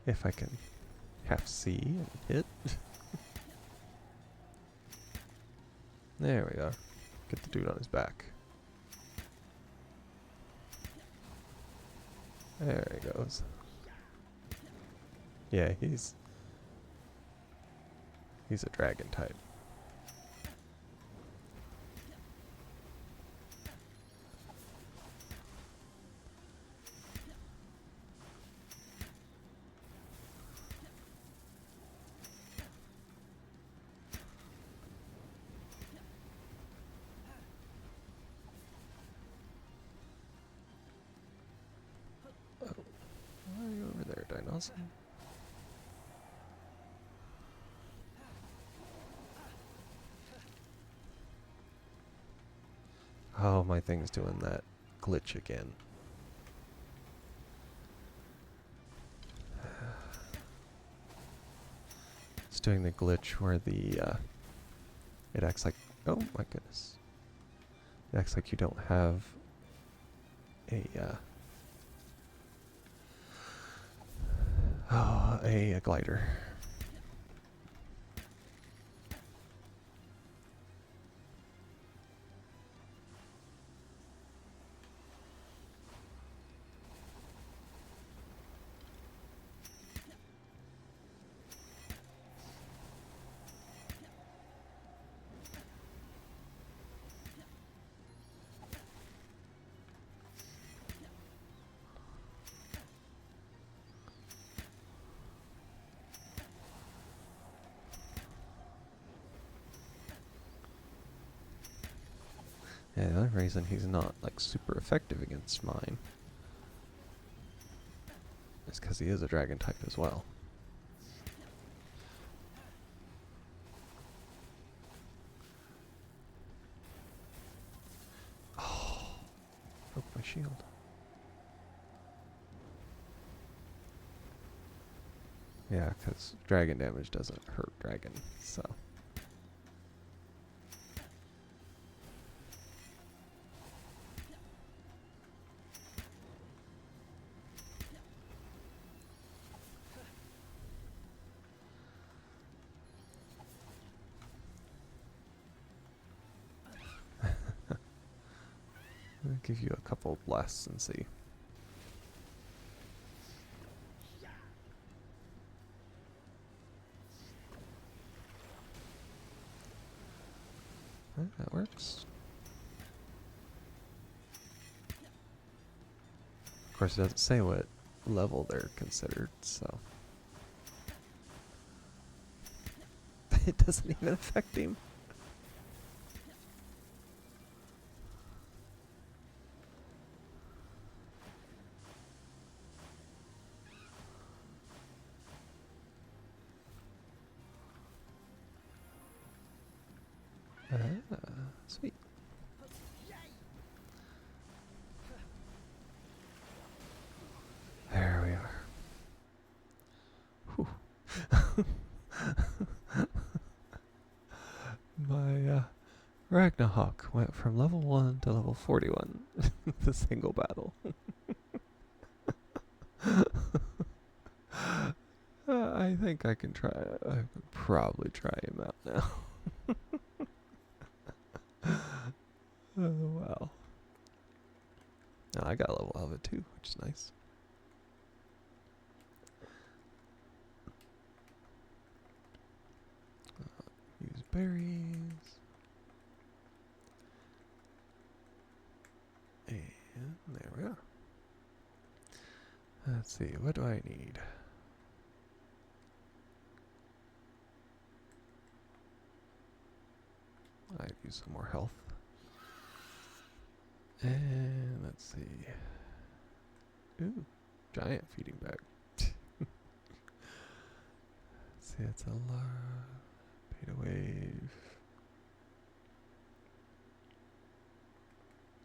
If I can half see and hit. There we go. Get the dude on his back. There he goes. Yeah, he's a dragon type. Why are you over there, Dinos? Oh, my thing's doing that glitch again. It's doing the glitch where it acts like, oh my goodness. It acts like you don't have a glider. Yeah, the only reason he's not like super effective against mine is because he is a dragon type as well. Oh, broke my shield. Yeah, because dragon damage doesn't hurt dragon, so. I'll give you a couple blasts and see. That works. Of course, it doesn't say what level they're considered, so it doesn't even affect him. Sweet. There we are. Whew. My Ragnahawk went from level 1 to level 41 with a single battle. I think I can try. I could probably try him out now. Oh wow. No, I got a level of it too, which is nice. Use berries. And there we are. Let's see, what do I need? I'd use some more health. And let's see. Ooh, giant feeding bag. Let's see, it's a lot. Beta wave.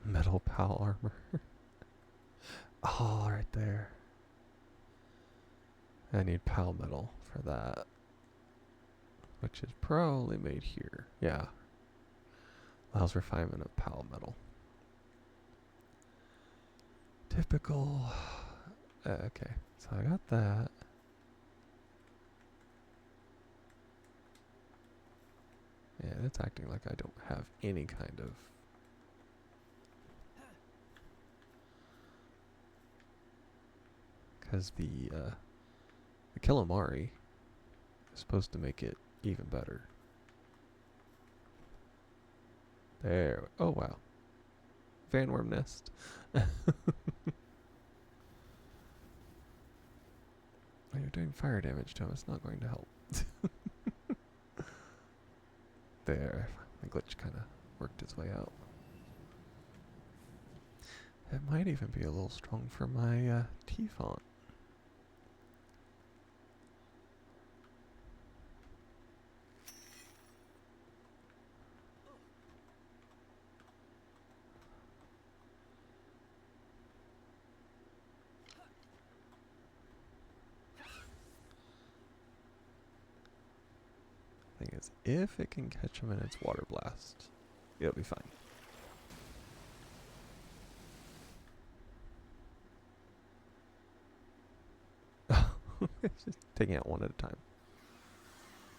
Metal pal armor. Oh, right there. I need pal metal for that. Which is probably made here. Yeah. Allows refinement of pal metal. Typical. Okay, so I got that. Yeah, it's acting like I don't have any kind of... Because the Calamari is supposed to make it even better. There. Oh, wow. Vanworm nest. When you're doing fire damage to him, it's not going to help. There. The glitch kind of worked its way out. It might even be a little strong for my T font. Thing is, if it can catch him in its water blast, it'll be fine. It's just taking out one at a time.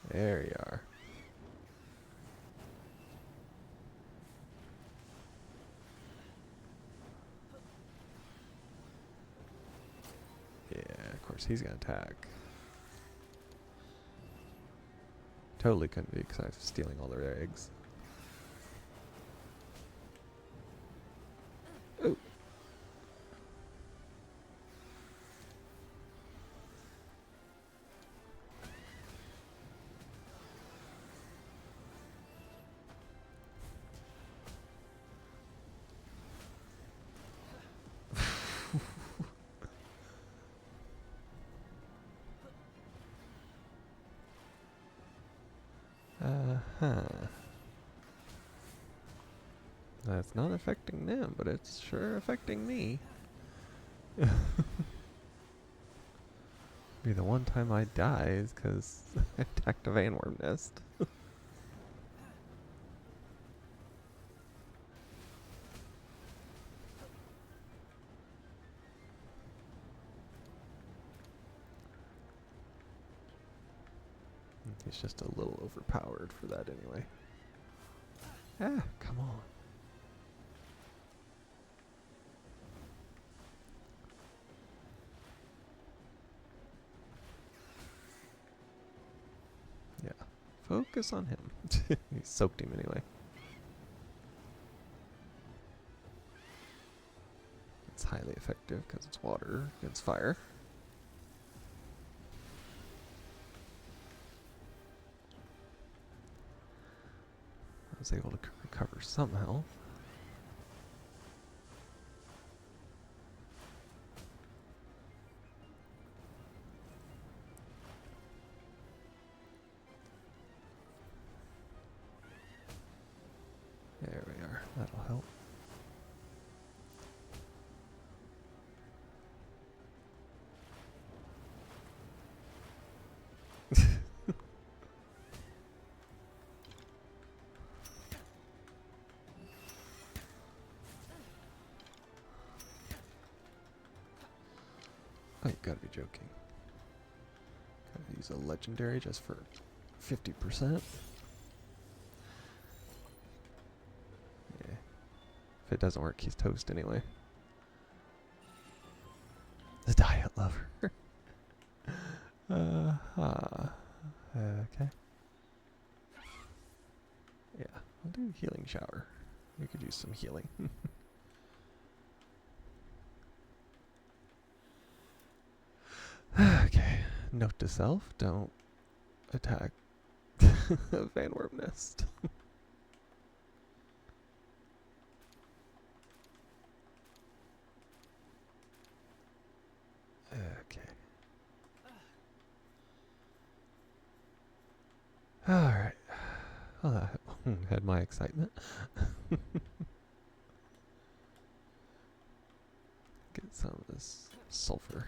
There you are. Yeah, of course he's gonna attack. Totally couldn't be because I was stealing all their eggs. Oh. Uh-huh. That's not affecting them, but it's sure affecting me. Be the one time I die is because I attacked a Vanworm nest. He's just a little overpowered for that anyway. Ah, come on. Yeah, focus on him. He soaked him anyway. highly effective because it's water against fire. I was able to recover some health. There we are. That'll help. Oh, you gotta be joking. Gotta use a legendary just for 50%. Yeah. If it doesn't work, he's toast anyway. The diet lover. Okay. Yeah, I'll do healing shower. We could use some healing. Okay. Note to self, don't attack Vanworm nest. Okay. Alright. Well, that had my excitement. Get some of this sulfur.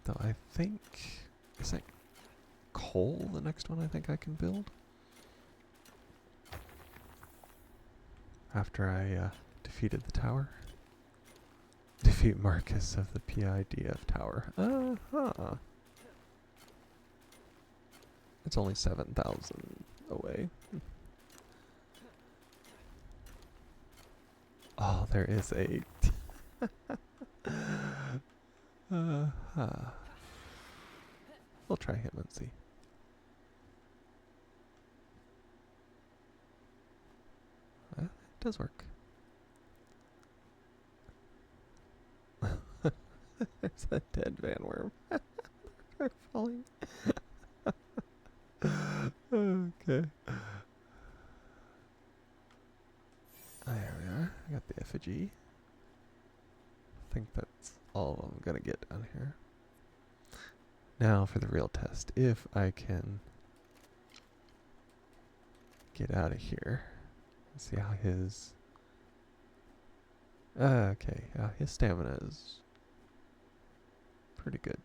Though I think, is that coal the next one I think I can build? After I defeated the tower. Defeat Marcus of the PIDF tower. It's only 7,000 away. Oh, there is a... We'll try him and see. It does work. There's a dead Vanworm. They're falling. Okay. There we are. I got the effigy. I think that's all I'm gonna get down here. Now for the real test. If I can get out of here. Let's see how his... okay, his stamina is pretty good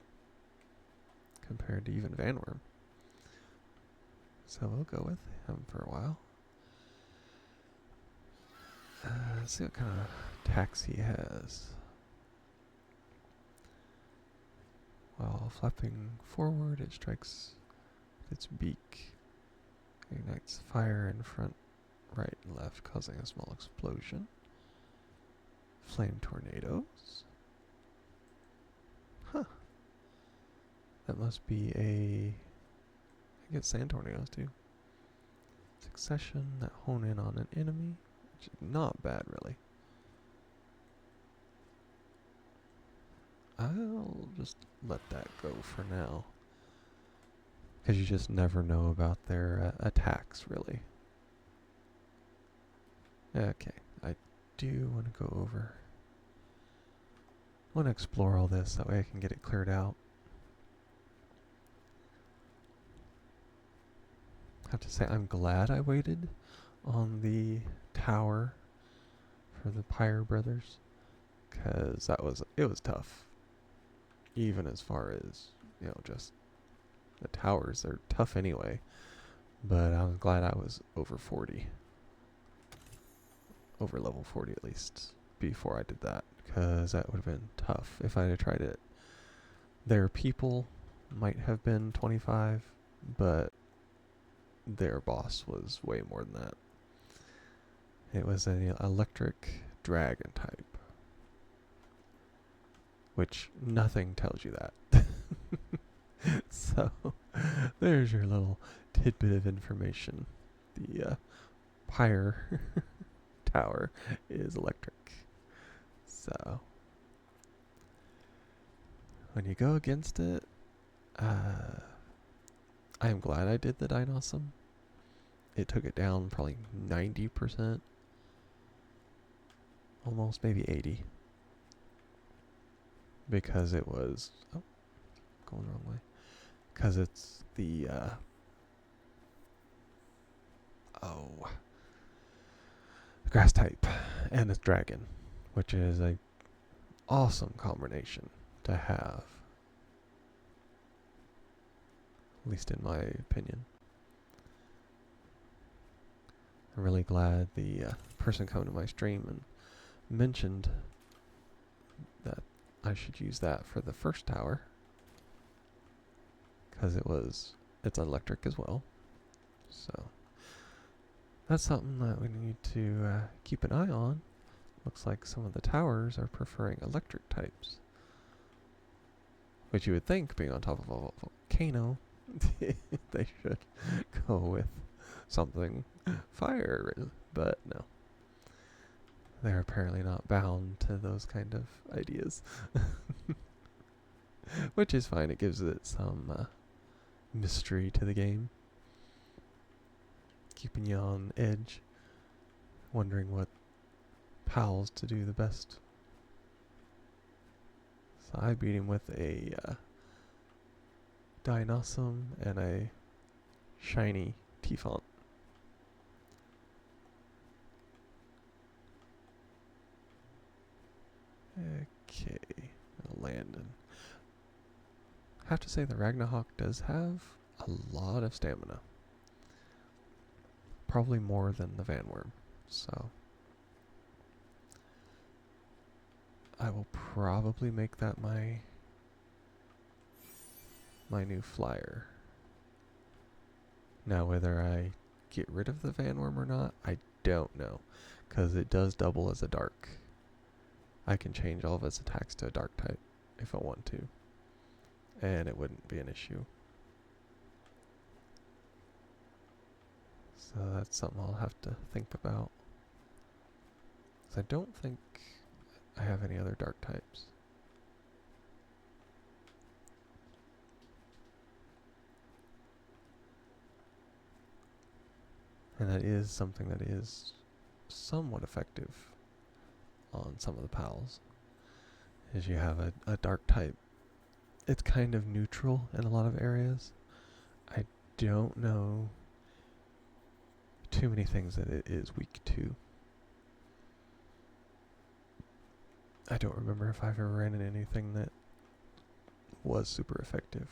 compared to even Vanworm. So we'll go with him for a while. Let's see what kind of attacks he has. While flapping forward, it strikes with its beak. Ignites fire in front, right, and left, causing a small explosion. Flame tornadoes. Huh. That must be a... I get sand tornadoes too. Succession that hone in on an enemy. Which is not bad, really. I'll just let that go for now. Because you just never know about their attacks, really. Okay, I do want to go over... I want to explore all this, that way I can get it cleared out. I have to say, I'm glad I waited on the tower for the Pyre brothers, because it was tough. Even as far as, you know, just the towers, they're tough anyway. But I'm glad I was over 40. Over level 40 at least, before I did that, because that would have been tough if I had tried it. Their people might have been 25, but their boss was way more than that. It was an electric dragon type, which nothing tells you that. So there's your little tidbit of information. The Pyre tower is electric. So when you go against it, I am glad I did the disassemble. It took it down probably 90%, almost maybe 80, because it was going the wrong way. Because it's the grass type and it's dragon, which is a awesome combination to have, at least in my opinion. I'm really glad the person coming to my stream and mentioned that I should use that for the first tower, because it's electric as well. So that's something that we need to keep an eye on. Looks like some of the towers are preferring electric types, which you would think, being on top of a volcano, they should go with something fire, but no. They're apparently not bound to those kind of ideas. Which is fine, it gives it some mystery to the game. Keeping you on edge, wondering what pals to do the best. So I beat him with a Dinossum and a shiny T-Font. Okay, Landon. I have to say the Ragnahawk does have a lot of stamina. Probably more than the Vanworm, so I will probably make that my new flyer. Now whether I get rid of the Vanworm or not, I don't know, because it does double as a dark. I can change all of its attacks to a dark type if I want to, and it wouldn't be an issue. So that's something I'll have to think about. 'Cause I don't think I have any other dark types. And that is something that is somewhat effective on some of the pals. Is you have a dark type. It's kind of neutral in a lot of areas. I don't know too many things that it is weak to. I don't remember if I've ever ran into anything that was super effective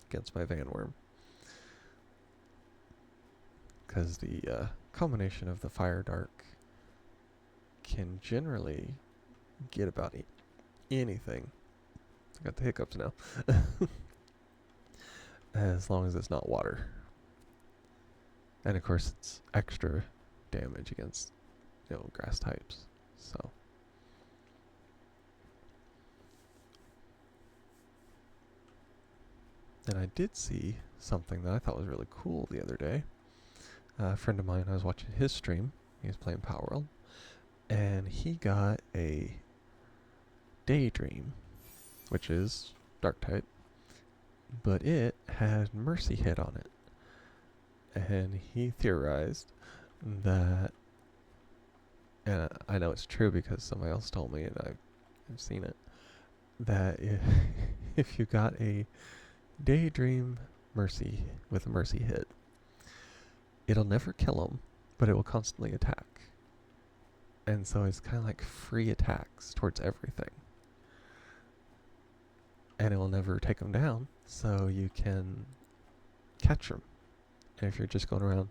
against my Vanworm. Because the combination of the fire dark can generally get about anything. I got the hiccups now. As long as it's not water. And of course it's extra damage against, grass types. So and I did see something that I thought was really cool the other day. A friend of mine, I was watching his stream. He was playing Palworld, and he got a Daydream, which is dark type, but it had Mercy hit on it. And he theorized that, and I know it's true because somebody else told me and I've seen it, that if you got a Daydream Mercy with a Mercy hit, it'll never kill him, but it will constantly attack. And so it's kind of like free attacks towards everything. And it will never take him down, so you can catch him. And if you're just going around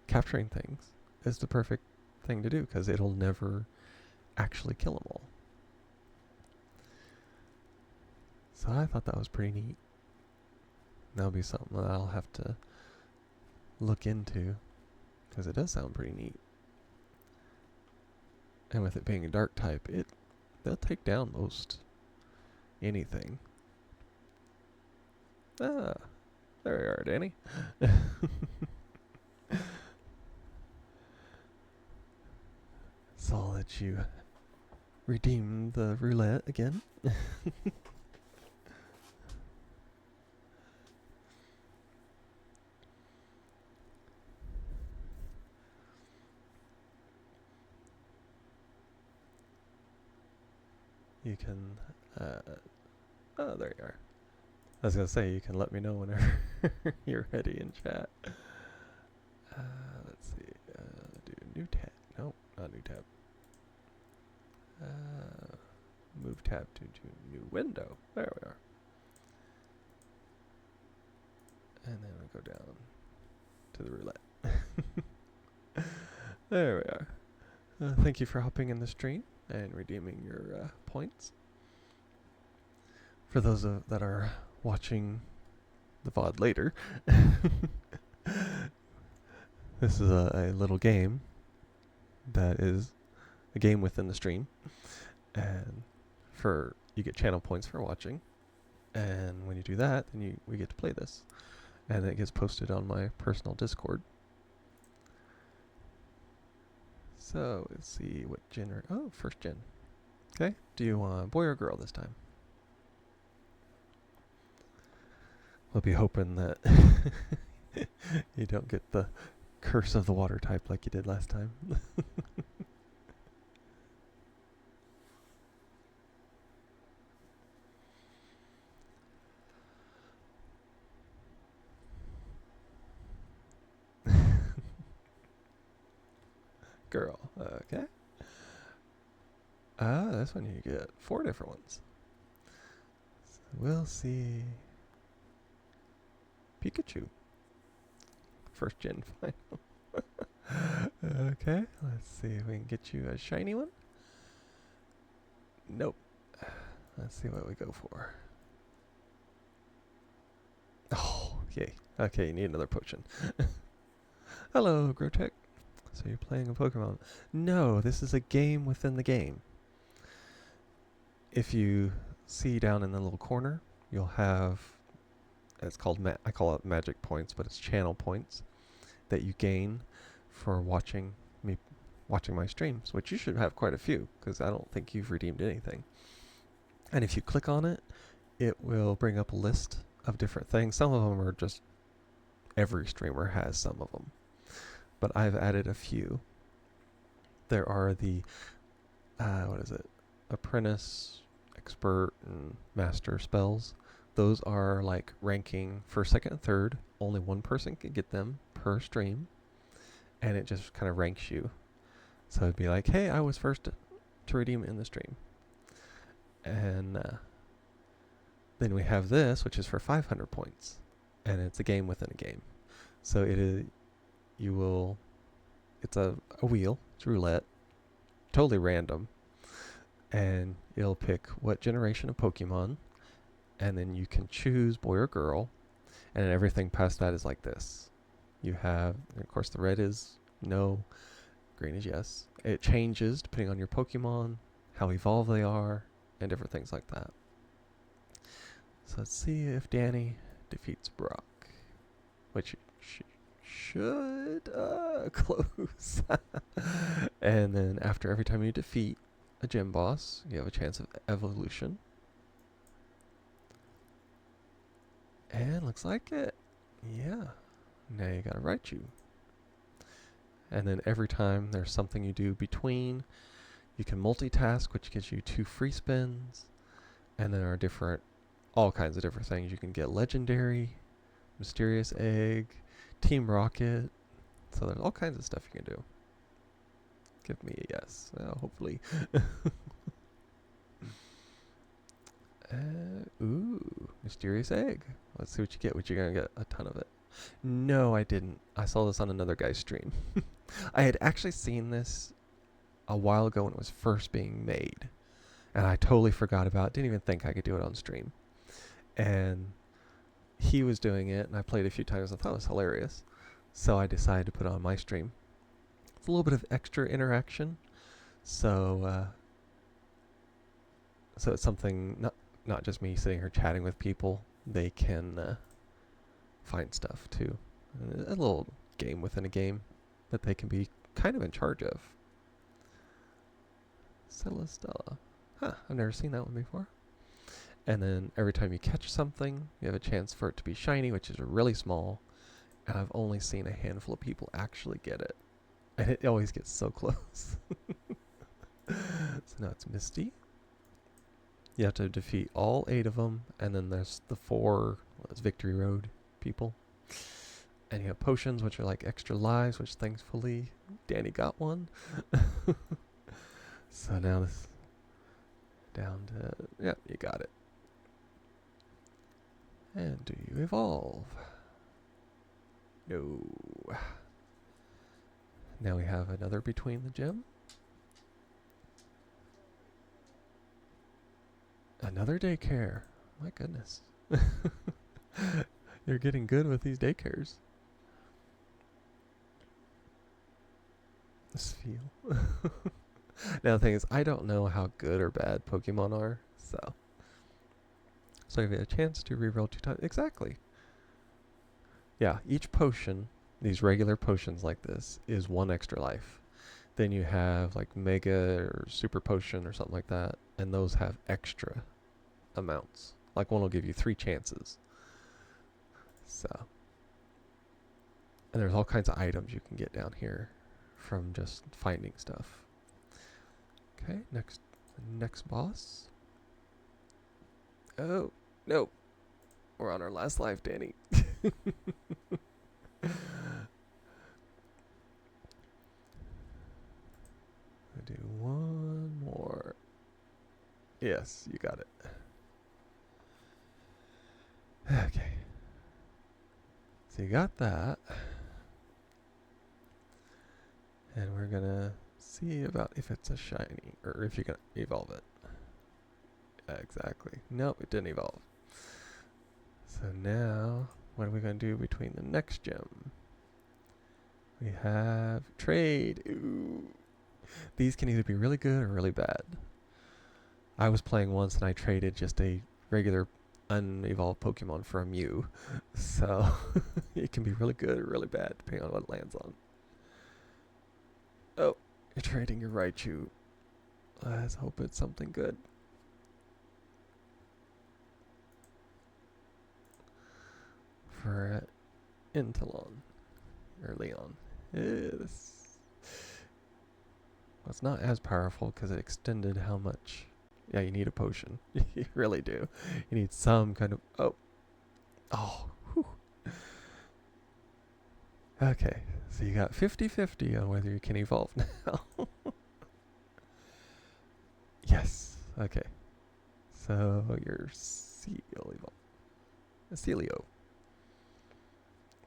capturing things, it's the perfect thing to do, because it'll never actually kill them all. So I thought that was pretty neat. That'll be something that I'll have to look into, because it does sound pretty neat. And with it being a dark type, they'll take down most anything. Ah, there you are, Danny. Saw that you redeemed the roulette again. You can, oh, there you are. I was gonna say, you can let me know whenever you're ready in chat. Let's see, do new tab. No, not new tab. Move tab to new window. There we are. And then we go down to the roulette. There we are. Thank you for hopping in the stream and redeeming your points. For those that are watching the VOD later, this is a little game that is a game within the stream, and you get channel points for watching, and when you do that, then we get to play this, and it gets posted on my personal Discord. So let's see what gen. Oh, first gen. Okay. Do you want boy or girl this time? We'll be hoping that you don't get the curse of the water type like you did last time. Girl. Okay. This one you get 4 different ones. So we'll see. Pikachu. First gen final. Okay, let's see if we can get you a shiny one. Nope. Let's see what we go for. Oh, yay. Okay, you need another potion. Hello, Grotech. So you're playing a Pokemon. No, this is a game within the game. If you see down in the little corner, you'll have, it's called, I call it magic points, but it's channel points that you gain for watching my streams, which you should have quite a few, because I don't think you've redeemed anything. And if you click on it, it will bring up a list of different things. Some of them are just, every streamer has some of them, but I've added a few. There are the, what is it? Apprentice, Expert, and Master spells. Those are like ranking first, second, and third. Only one person can get them per stream, and it just kind of ranks you. So it'd be like, hey, I was first to redeem in the stream. And then we have this, which is for 500 points, and it's a game within a game. So it is, it's a wheel, it's roulette, totally random, and it'll pick what generation of Pokemon, and then you can choose boy or girl, and everything past that is like this. You have, of course, the red is no, green is yes. It changes depending on your Pokemon, how evolved they are, and different things like that. So let's see if Danny defeats Brock, which should close. And then after every time you defeat a gym boss, you have a chance of evolution. And looks like it. Yeah. Now you gotta Raichu. And then every time there's something you do between, you can multitask, which gives you 2 free spins. And there are all kinds of different things. You can get legendary, mysterious egg, Team Rocket. So there's all kinds of stuff you can do. Give me a yes. Hopefully. Ooh, mysterious egg. Let's see what you get. You're going to get a ton of it. No, I didn't. I saw this on another guy's stream. I had actually seen this a while ago when it was first being made. And I totally forgot about it. Didn't even think I could do it on stream. And he was doing it, and I played a few times. I thought it was hilarious. So I decided to put it on my stream. It's a little bit of extra interaction. So it's something, not just me sitting here chatting with people. They can find stuff too. A little game within a game that they can be kind of in charge of. Celestella. Huh, I've never seen that one before. And then every time you catch something, you have a chance for it to be shiny, which is really small. And I've only seen a handful of people actually get it. And it always gets so close. So now it's Misty. You have to defeat all 8 of them. And then there's the 4, it's Victory Road people. And you have potions, which are like extra lives, which thankfully Danny got one. So now this down to, yeah, you got it. And do you evolve? No. Now we have another between the gym. Another daycare. My goodness. You're getting good with these daycares. This feel. Now the thing is, I don't know how good or bad Pokemon are, so if you have a chance to reroll 2 times, exactly. Yeah, each potion, these regular potions like this, is 1 extra life. Then you have like Mega or Super Potion or something like that, and those have extra amounts. Like one will give you 3 chances. So, and there's all kinds of items you can get down here from just finding stuff. Okay, next boss. Oh, no. We're on our last life, Danny. I do one more. Yes, you got it. Okay. So you got that. And we're gonna see about if it's a shiny, or if you can evolve it. Exactly. Nope, it didn't evolve. So now, what are we going to do between the next gym? We have trade. Ooh. These can either be really good or really bad. I was playing once and I traded just a regular unevolved Pokemon for a Mew. So it can be really good or really bad depending on what it lands on. Oh, you're trading your Raichu. Let's hope it's something good. For Intalon. Or Leon. It's not as powerful because it extended how much. Yeah, you need a potion. You really do. You need some kind of. Oh. Whew. Okay, so you got 50-50 on whether you can evolve now. Yes. Okay. So your Seal evolve. Celio.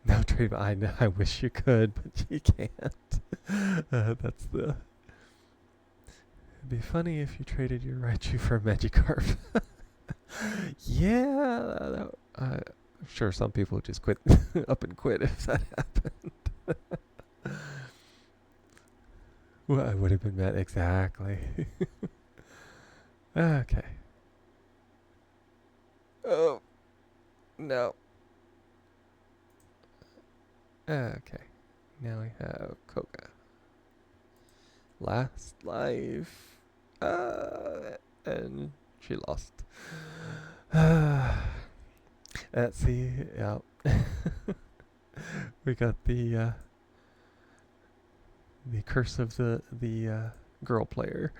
Now trade. I wish you could, but you can't. That's the. It'd be funny if you traded your Raichu for a Magikarp. Yeah, I'm sure some people would just quit up and quit if that happened. Well, I would have been mad. Exactly. Okay. Oh, no. Okay. Now we have Koga. Last life. And she lost. Let's see. Yeah. We got the curse of the girl player.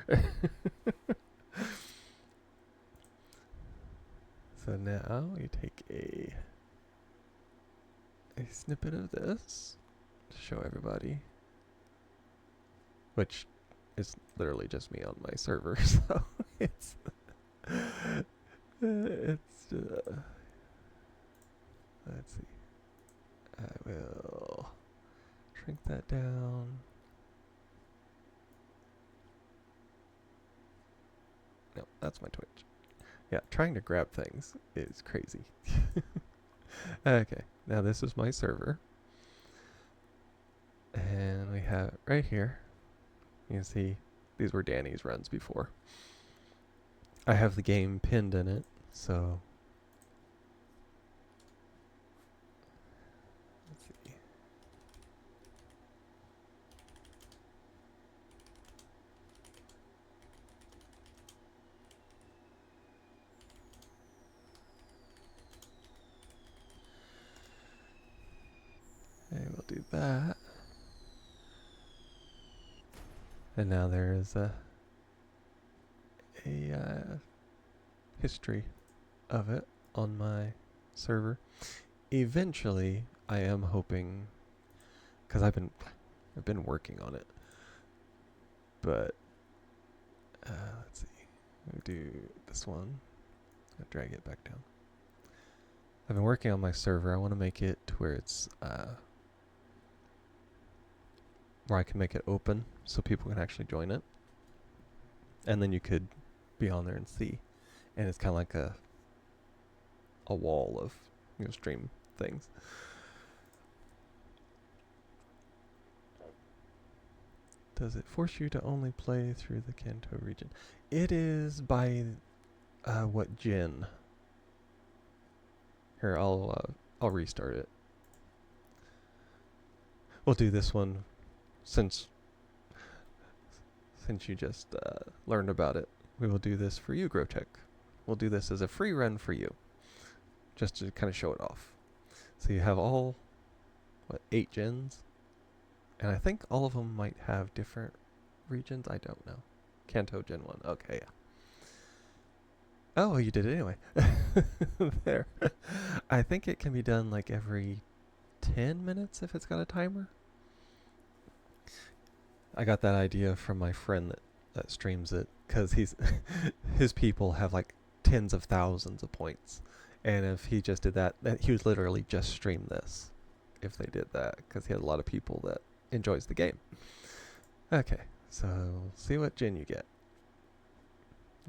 So now we take a snippet of this to show everybody, which is literally just me on my server, so it's let's see. I will shrink that down. No, that's my Twitch. Yeah, trying to grab things is crazy. Okay, now this is my server. And we have it right here. You can see these were Danny's runs before. I have the game pinned in it, so do that. And now there is a history of it on my server. Eventually, I am hoping, because I've been working on it, but let's see. We'll do this one. I'll drag it back down. I've been working on my server. I want to make it to where it's where I can make it open so people can actually join it, and then you could be on there and see, and it's kind of like a wall of stream things. Does it force you to only play through the Kanto region? It is by what gen? Here, I'll restart it. We'll do this one since you just learned about it. We will do this for you, Grotech. We'll do this as a free run for you, just to kind of show it off. So you have all, 8 gens? And I think all of them might have different regions. I don't know. Kanto Gen 1. Okay, yeah. Oh, you did it anyway. There. I think it can be done like every 10 minutes if it's got a timer. I got that idea from my friend that streams it, because his people have like tens of thousands of points. And if he just did that, he would literally just stream this if they did that, because he had a lot of people that enjoys the game. Okay, so see what gen you get.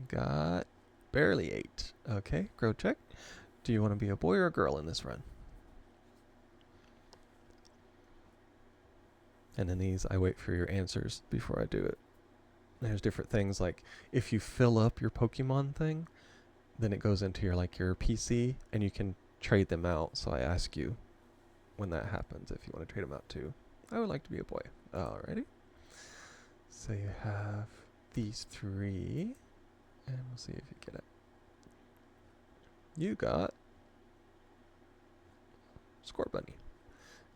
Got barely 8. Okay, grow check. Do you want to be a boy or a girl in this run? And in these, I wait for your answers before I do it. There's different things, like if you fill up your Pokemon thing, then it goes into your your PC, and you can trade them out. So I ask you when that happens if you want to trade them out too. I would like to be a boy. Alrighty. So you have these 3, and we'll see if you get it. You got Scorbunny.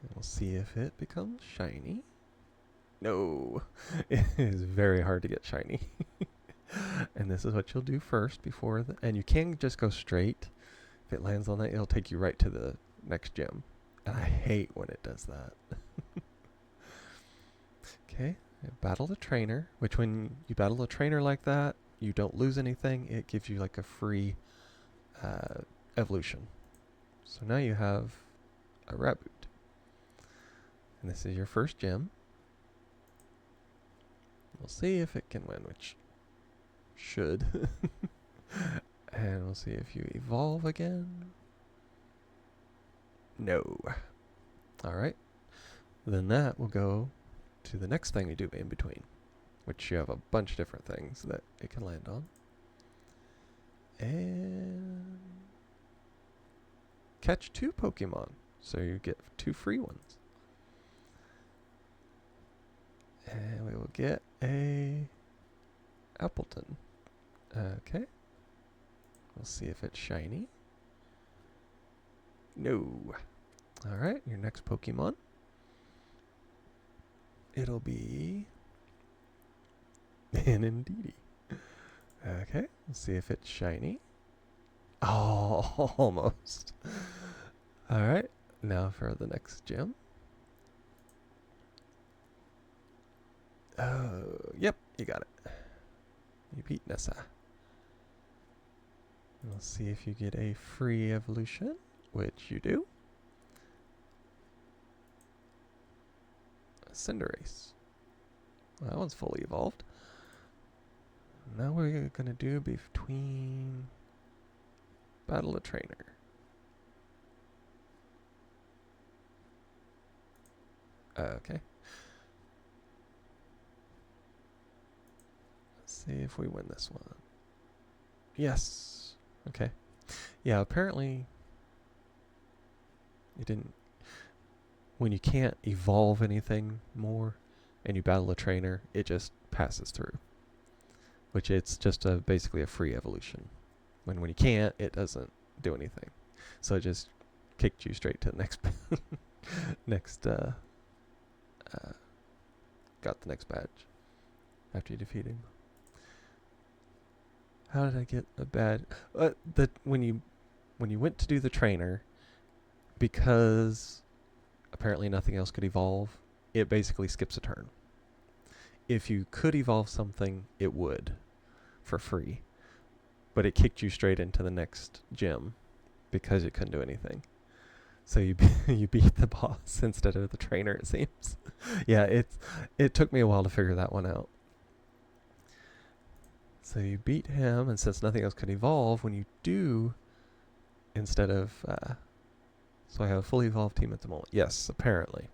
And we'll see if it becomes shiny. No, it is very hard to get shiny. And this is what you'll do first before and you can just go straight. If it lands on that, it'll take you right to the next gym. And I hate when it does that. Okay, battle the trainer, which when you battle a trainer like that, you don't lose anything. It gives you like a free evolution. So now you have a Raboot. And this is your first gym. We'll see if it can win, which should. And we'll see if you evolve again. No. Alright. Then that will go to the next thing we do in between, which you have a bunch of different things that it can land on. And catch 2 Pokemon, so you get 2 free ones. And we will get a Appleton. Okay. We'll see if it's shiny. No. Alright, your next Pokemon. It'll be an Indeedee. Okay, let's see if it's shiny. Oh, almost. Alright, now for the next gym. Oh, yep, you got it. You beat Nessa. We'll see if you get a free evolution, which you do. Cinderace. Well, that one's fully evolved. Now we're going to do between Battle a Trainer. Okay. Let's see if we win this one. Yes. Okay. Yeah, apparently it didn't. When you can't evolve anything more and you battle a trainer, it just passes through. Which it's just basically a free evolution. When you can't, it doesn't do anything. So it just kicked you straight to the next next got the next badge after you defeat him. How did I get a badge? When you went to do the trainer, because apparently nothing else could evolve, it basically skips a turn. If you could evolve something, it would, for free. But it kicked you straight into the next gym because it couldn't do anything. So you beat the boss instead of the trainer, it seems. Yeah, it took me a while to figure that one out. So you beat him, and since nothing else could evolve, when you do, instead of... so I have a fully evolved team at the moment. Yes, apparently.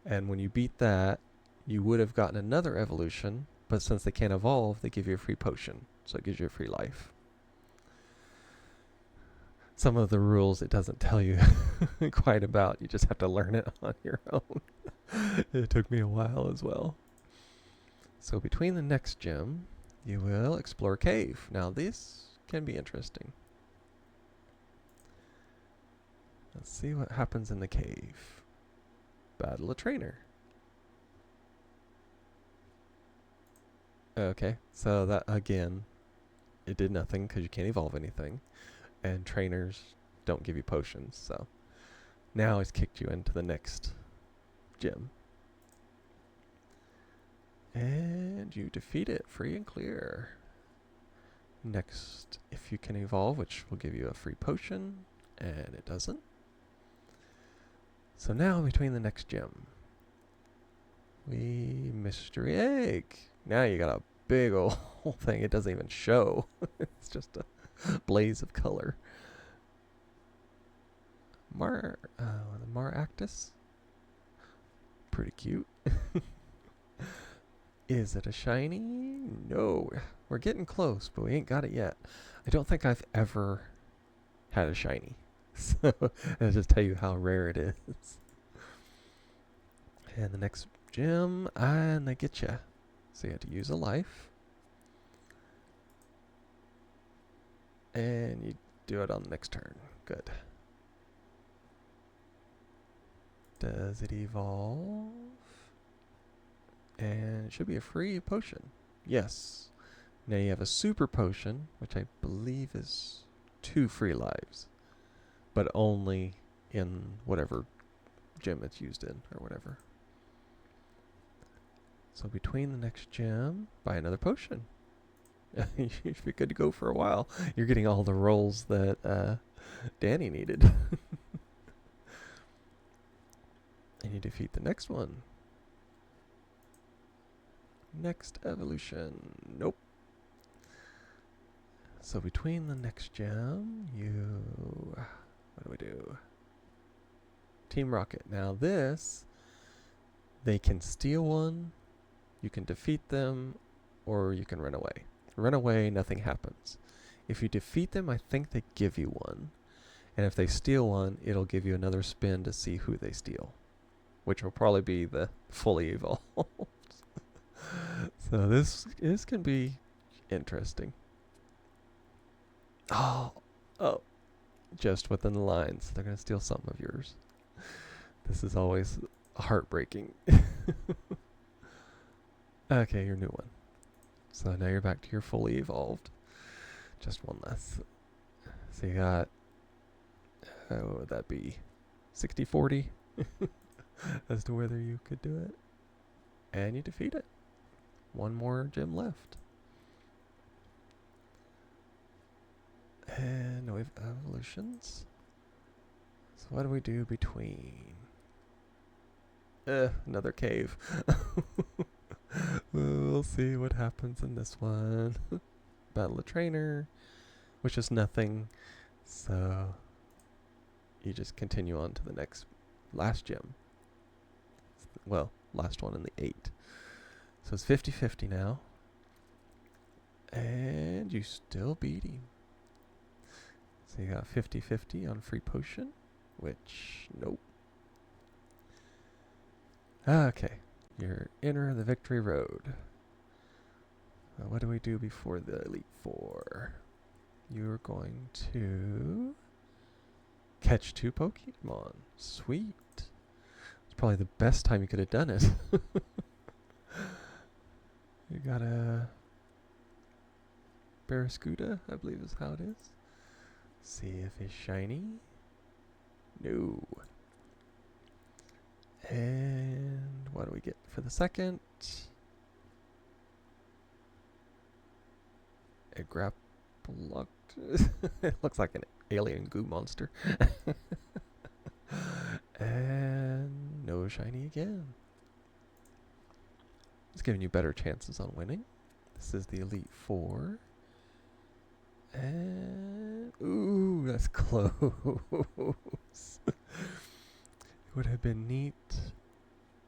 And when you beat that, you would have gotten another evolution, but since they can't evolve, they give you a free potion. So it gives you a free life. Some of the rules it doesn't tell you quite about. You just have to learn it on your own. It took me a while as well. So between the next gym, you will explore a cave. Now this can be interesting. Let's see what happens in the cave. Battle a trainer. Okay, so that again, it did nothing because you can't evolve anything. And trainers don't give you potions, so now it's kicked you into the next gym. And you defeat it free and clear. Next, if you can evolve, which will give you a free potion, and it doesn't. So now between the next gym, mystery egg. Now you got a big old thing. It doesn't even show. It's just a blaze of color. The Maractus. Pretty cute. Is it a shiny? No. We're getting close, but we ain't got it yet. I don't think I've ever had a shiny. So I'll just tell you how rare it is. And the next gym, and they get you. So you have to use a life. And you do it on the next turn. Good. Does it evolve? And it should be a free potion. Yes. Now you have a super potion, which I believe is 2 free lives. But only in whatever gym it's used in, or whatever. So between the next gym, buy another potion. You should be good to go for a while. You're getting all the rolls that Danny needed. And you defeat the next one. Next evolution. Nope. So between the next gem, what do we do? Team Rocket. Now this, they can steal one, you can defeat them, or you can run away. Run away, nothing happens. If you defeat them, I think they give you one. And if they steal one, it'll give you another spin to see who they steal, which will probably be the fully evolved. So this can be interesting. Oh, just within the lines. They're going to steal some of yours. This is always heartbreaking. Okay, your new one. So now you're back to your fully evolved. Just one less. So you got, what would that be? 60-40 as to whether you could do it. And you defeat it. One more gem left. And no evolutions. So what do we do between? Another cave. We'll see what happens in this one. Battle a trainer, which is nothing. So you just continue on to the last gem. Well, last one in the 8. So it's 50-50 now. And you still beat him. So you got 50-50 on free potion, which, nope. Okay, you're entering the victory road. What do we do before the Elite Four? You're going to catch 2 Pokemon. Sweet. It's probably the best time you could have done it. You got a Barracuda, I believe is how it is. See if it's shiny. No. And what do we get for the second? A grappled. It looks like an alien goo monster. And no shiny again. It's giving you better chances on winning. This is the Elite Four. And ooh, that's close. It would have been neat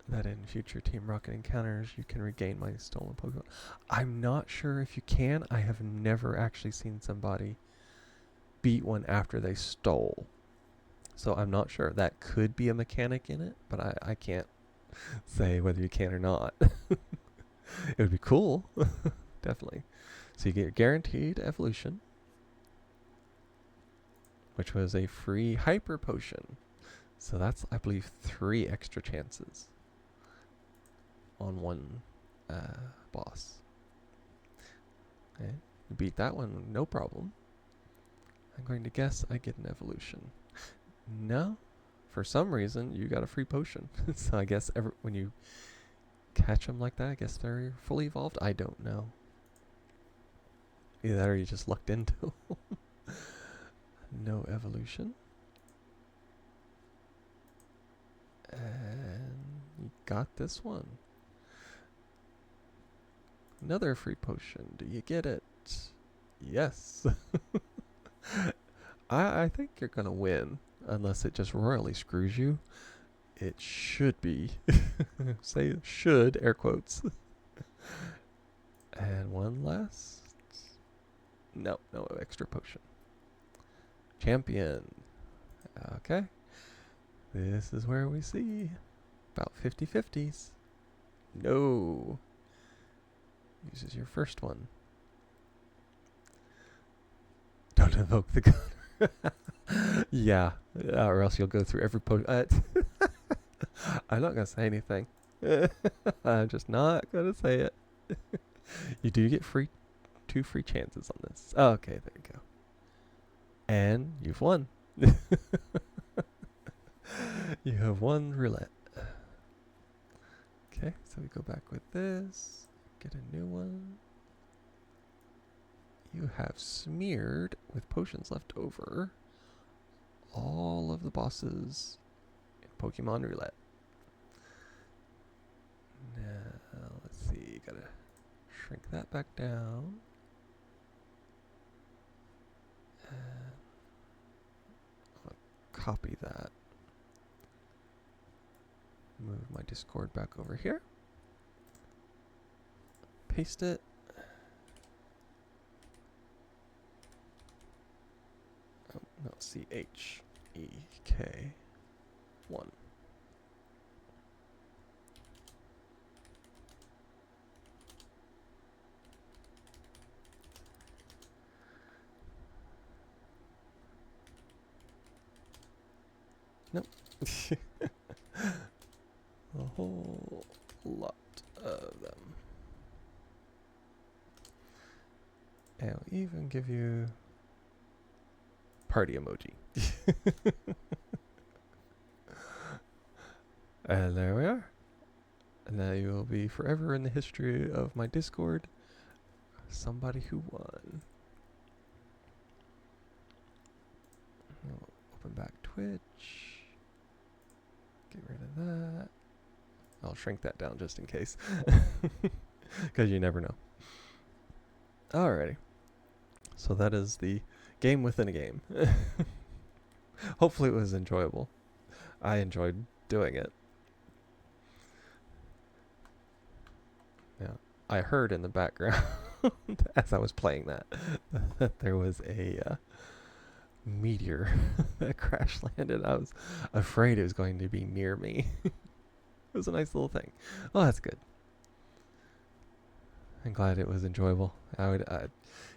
that in future Team Rocket encounters you can regain my stolen Pokemon. I'm not sure if you can. I have never actually seen somebody beat one after they stole. So I'm not sure. That could be a mechanic in it, but I can't say whether you can or not. It would be cool. Definitely. So you get guaranteed evolution, which was a free hyper potion. So that's, I believe, 3 extra chances on one boss. Okay. You beat that one, no problem. I'm going to guess I get an evolution. No. For some reason, you got a free potion. So I guess when you catch them like that, I guess they're fully evolved. I don't know. Either that or you just lucked into them. No evolution. And you got this one. Another free potion. Do you get it? Yes. I think you're going to win. Unless it just royally screws you. It should be. Say should, air quotes. And one last. No extra potion. Champion. Okay. This is where we see about 50-50s. No. Uses your first one. Don't invoke the gun. Yeah, or else you'll go through every potion. I'm not going to say anything. I'm just not going to say it. You do get 2 free chances on this. Oh, okay, there you go. And you've won. You have won roulette. Okay, so we go back with this. Get a new one. You have smeared, with potions left over, all of the bosses in Pokemon Roulette. Now, let's see. Gotta shrink that back down. And I'll copy that. Move my Discord back over here. Paste it. Oh, no, CHEK1. Nope. A whole lot of them. And I'll even give you party emoji. And there we are. And now you will be forever in the history of my Discord. Somebody who won. I'll open back Twitch. Get rid of that. I'll shrink that down just in case. Because you never know. Alrighty. So that is the game within a game. Hopefully it was enjoyable. I enjoyed doing it. Yeah, I heard in the background as I was playing that there was a meteor that crash landed. I was afraid it was going to be near me. It was a nice little thing. Oh, that's good. I'm glad it was enjoyable. I'd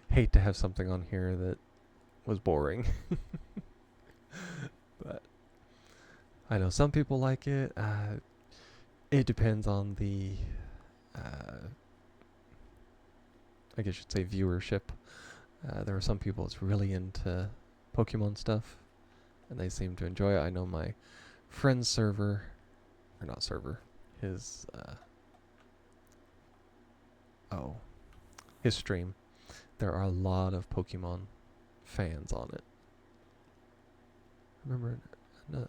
hate to have something on here that was boring. But I know some people like it. It depends on the, I guess you'd say, viewership. There are some people that's really into Pokemon stuff, and they seem to enjoy it. I know my friend's server, or not server, his, his stream. There are a lot of Pokemon fans on it.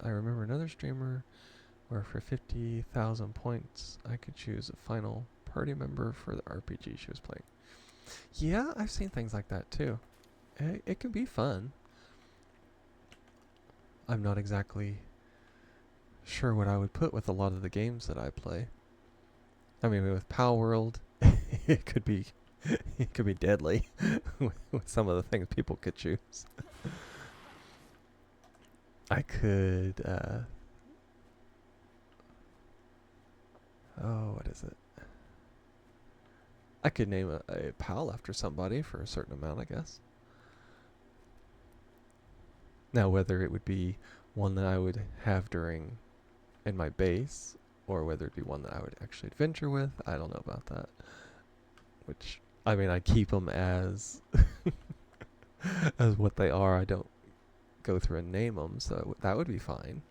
I remember another streamer where for 50,000 points I could choose a final party member for the RPG she was playing. Yeah, I've seen things like that too. It can be fun. I'm not exactly sure what I would put with a lot of the games that I play. I mean, with Palworld, it could be deadly with some of the things people could choose. I could, what is it? I could name a pal after somebody for a certain amount, I guess. Now, whether it would be one that I would have in my base, or whether it be one that I would actually adventure with, I don't know about that. Which, I mean, I keep them as as what they are. I don't go through and name them, so that would be fine.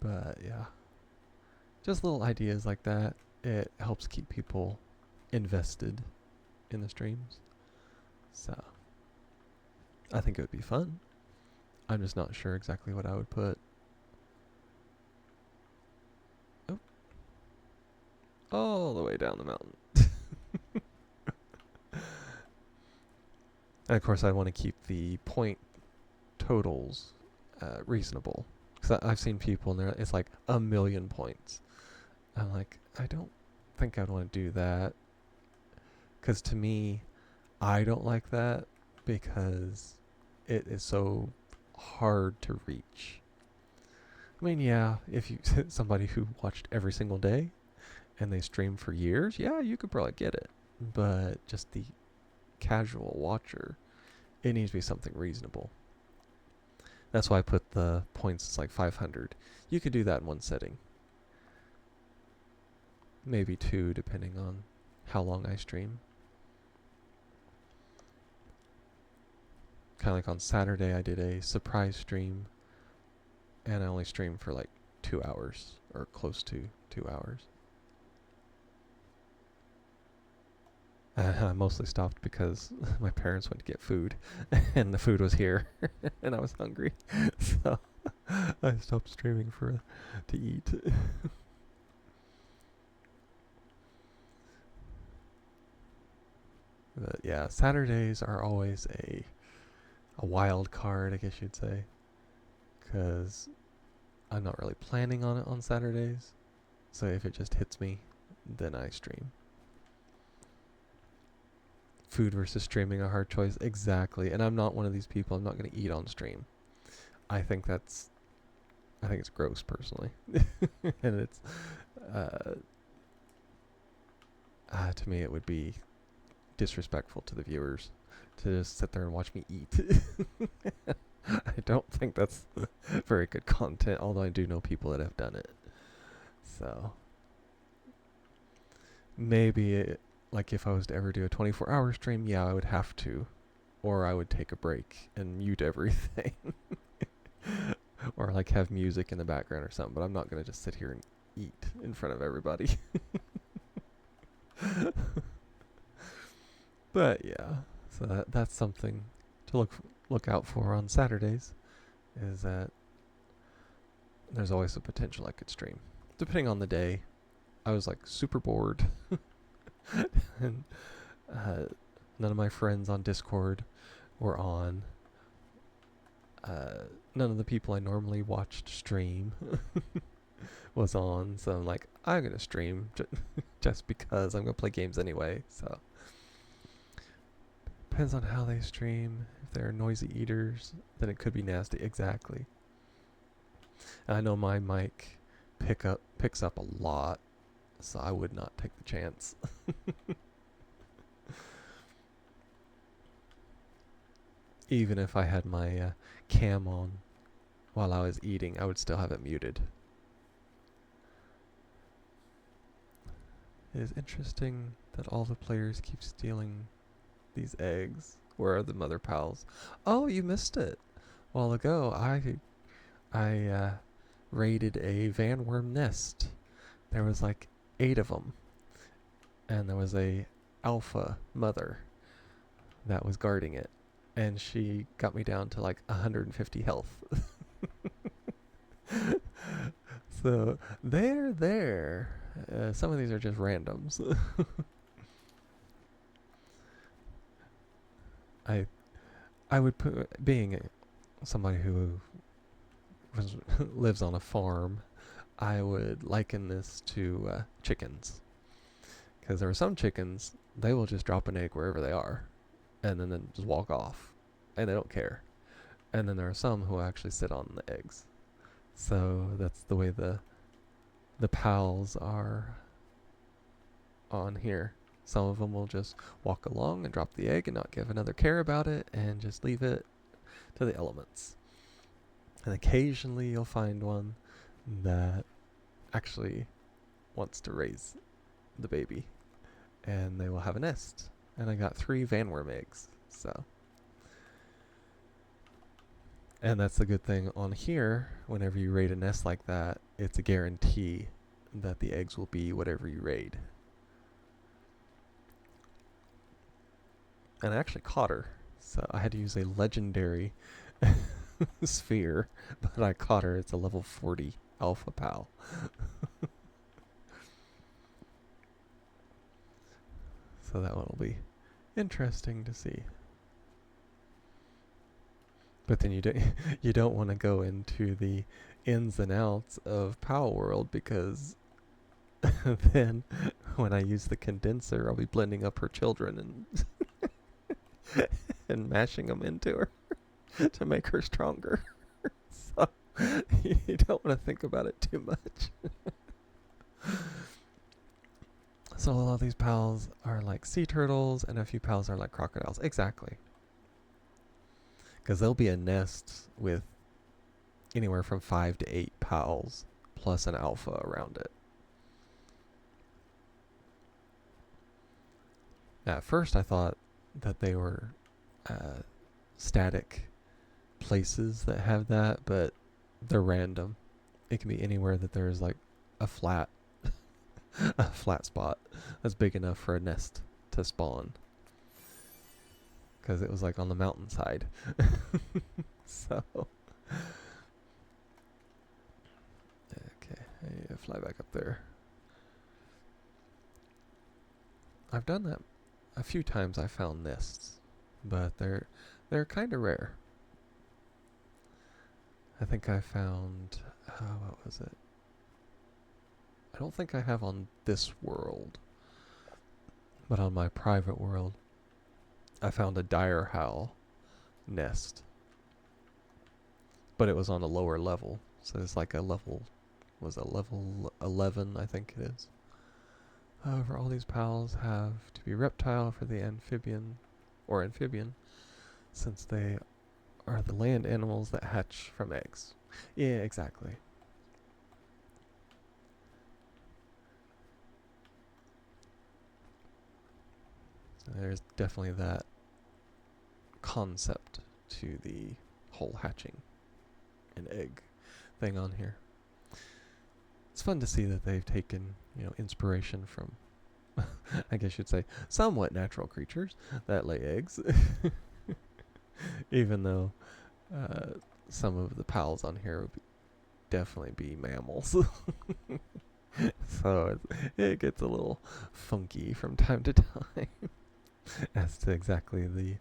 But yeah, just little ideas like that. It helps keep people invested in the streams. So I think it would be fun. I'm just not sure exactly what I would put. Oh. All the way down the mountain. And of course, I want to keep the point totals reasonable. Because I've seen people, and it's like 1,000,000 points. I'm like, I don't think I'd want to do that. Because to me, I don't like that because it is so hard to reach. I mean, yeah, if you somebody who watched every single day and they streamed for years, yeah, you could probably get it. But just the casual watcher, it needs to be something reasonable. That's why I put the points as like 500. You could do that in one setting. Maybe two, depending on how long I stream. Kind of like on Saturday, I did a surprise stream, and I only streamed for like 2 hours, or close to 2 hours. I mostly stopped because my parents went to get food, and the food was here, and I was hungry, so I stopped streaming to eat. But yeah, Saturdays are always a wild card, I guess you'd say, because I'm not really planning on it on Saturdays. So if it just hits me, then I stream. Food versus streaming, a hard choice. Exactly. And I'm not one of these people. I'm not going to eat on stream. I think it's gross, personally. And it's, to me, it would be disrespectful to the viewers to just sit there and watch me eat. I don't think that's very good content, although I do know people that have done it. So maybe like if I was to ever do a 24-hour stream, yeah, I would have to, or I would take a break and mute everything. Or like have music in the background or something, but I'm not going to just sit here and eat in front of everybody. But yeah, so that's something to look out for on Saturdays, is that there's always a potential I could stream. Depending on the day, I was like super bored, and none of my friends on Discord were on. None of the people I normally watched stream was on, so I'm like, I'm going to stream just because I'm going to play games anyway, so. Depends on how they stream. If they're noisy eaters, then it could be nasty. Exactly. And I know my mic picks up a lot, so I would not take the chance. Even if I had my cam on. while I was eating, I would still have it muted. It is interesting that all the players keep stealing these eggs. Where are the mother pals? Oh, you missed it. A while ago, I raided a Vanworm nest. There was like 8 of them, and there was a alpha mother that was guarding it, and she got me down to like 150 health. So they're there. Some of these are just randoms. I would put, being somebody who lives on a farm, I would liken this to chickens, because there are some chickens, they will just drop an egg wherever they are, and then just walk off, and they don't care. And then there are some who actually sit on the eggs. So that's the way the pals are on here. Some of them will just walk along and drop the egg and not give another care about it and just leave it to the elements. And occasionally you'll find one that actually wants to raise the baby, and they will have a nest. And I got 3 Vanworm eggs, so. And that's the good thing on here. Whenever you raid a nest like that, it's a guarantee that the eggs will be whatever you raid. And I actually caught her, so I had to use a legendary sphere, but I caught her. It's a level 40 alpha pal. So that one will be interesting to see. But then you don't want to go into the ins and outs of Palworld, because then when I use the condenser, I'll be blending up her children and and mashing them into her to make her stronger. So you don't want to think about it too much. So a lot of these pals are like sea turtles, and a few pals are like crocodiles. Exactly. Because there'll be a nest with anywhere from 5 to 8 pals plus an alpha around it. At first I thought that they were static places that have that, but they're random. It can be anywhere that there's like a flat spot that's big enough for a nest to spawn. Because it was like on the mountainside. So okay, I need to fly back up there. I've done that a few times. I found nests, but they're kind of rare. I think I found, what was it? I don't think I have on this world, but on my private world, I found a dire howl nest, but it was on a lower level, so it's like a level 11, I think it is. However, all these pals have to be reptile for the amphibian, since they are the land animals that hatch from eggs. Yeah, exactly. So there's definitely that concept to the whole hatching an egg thing on here. It's fun to see that they've taken, inspiration from, I guess you'd say, somewhat natural creatures that lay eggs. Even though some of the pals on here would definitely be mammals. So it gets a little funky from time to time as to exactly the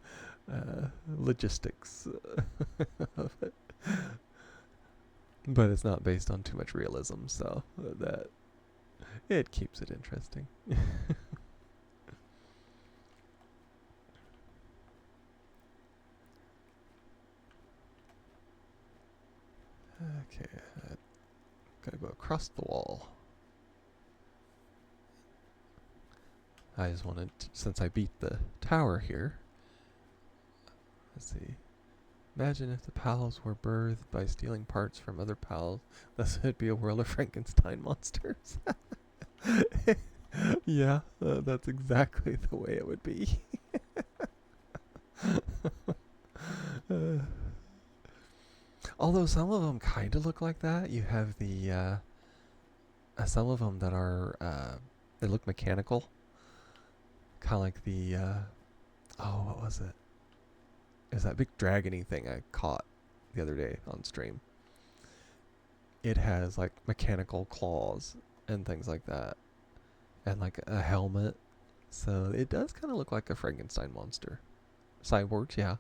logistics of it. But it's not based on too much realism, so that it keeps it interesting. Okay, gotta go across the wall. I just wanted to, since I beat the tower here, let's see, Imagine if the pals were birthed by stealing parts from other pals. Thus, it'd be a world of Frankenstein monsters. Yeah, that's exactly the way it would be. uh, Although some of them kind of look like that. You have the some of them that are they look mechanical, kind of like the oh, what was it? It was that big dragony thing I caught the other day on stream. It has like mechanical claws and things like that, and like a helmet. So it does kind of look like a Frankenstein monster. Cyborgs, yeah.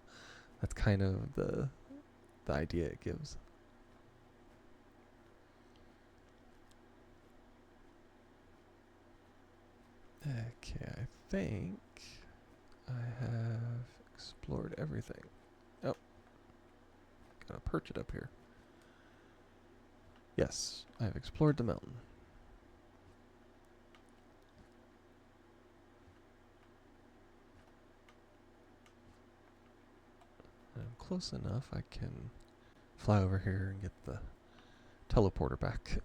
That's kind of the idea it gives. Okay, I think I have explored everything. Oh, gotta perch it up here. Yes, I've explored the mountain. I'm close enough, I can fly over here and get the teleporter back.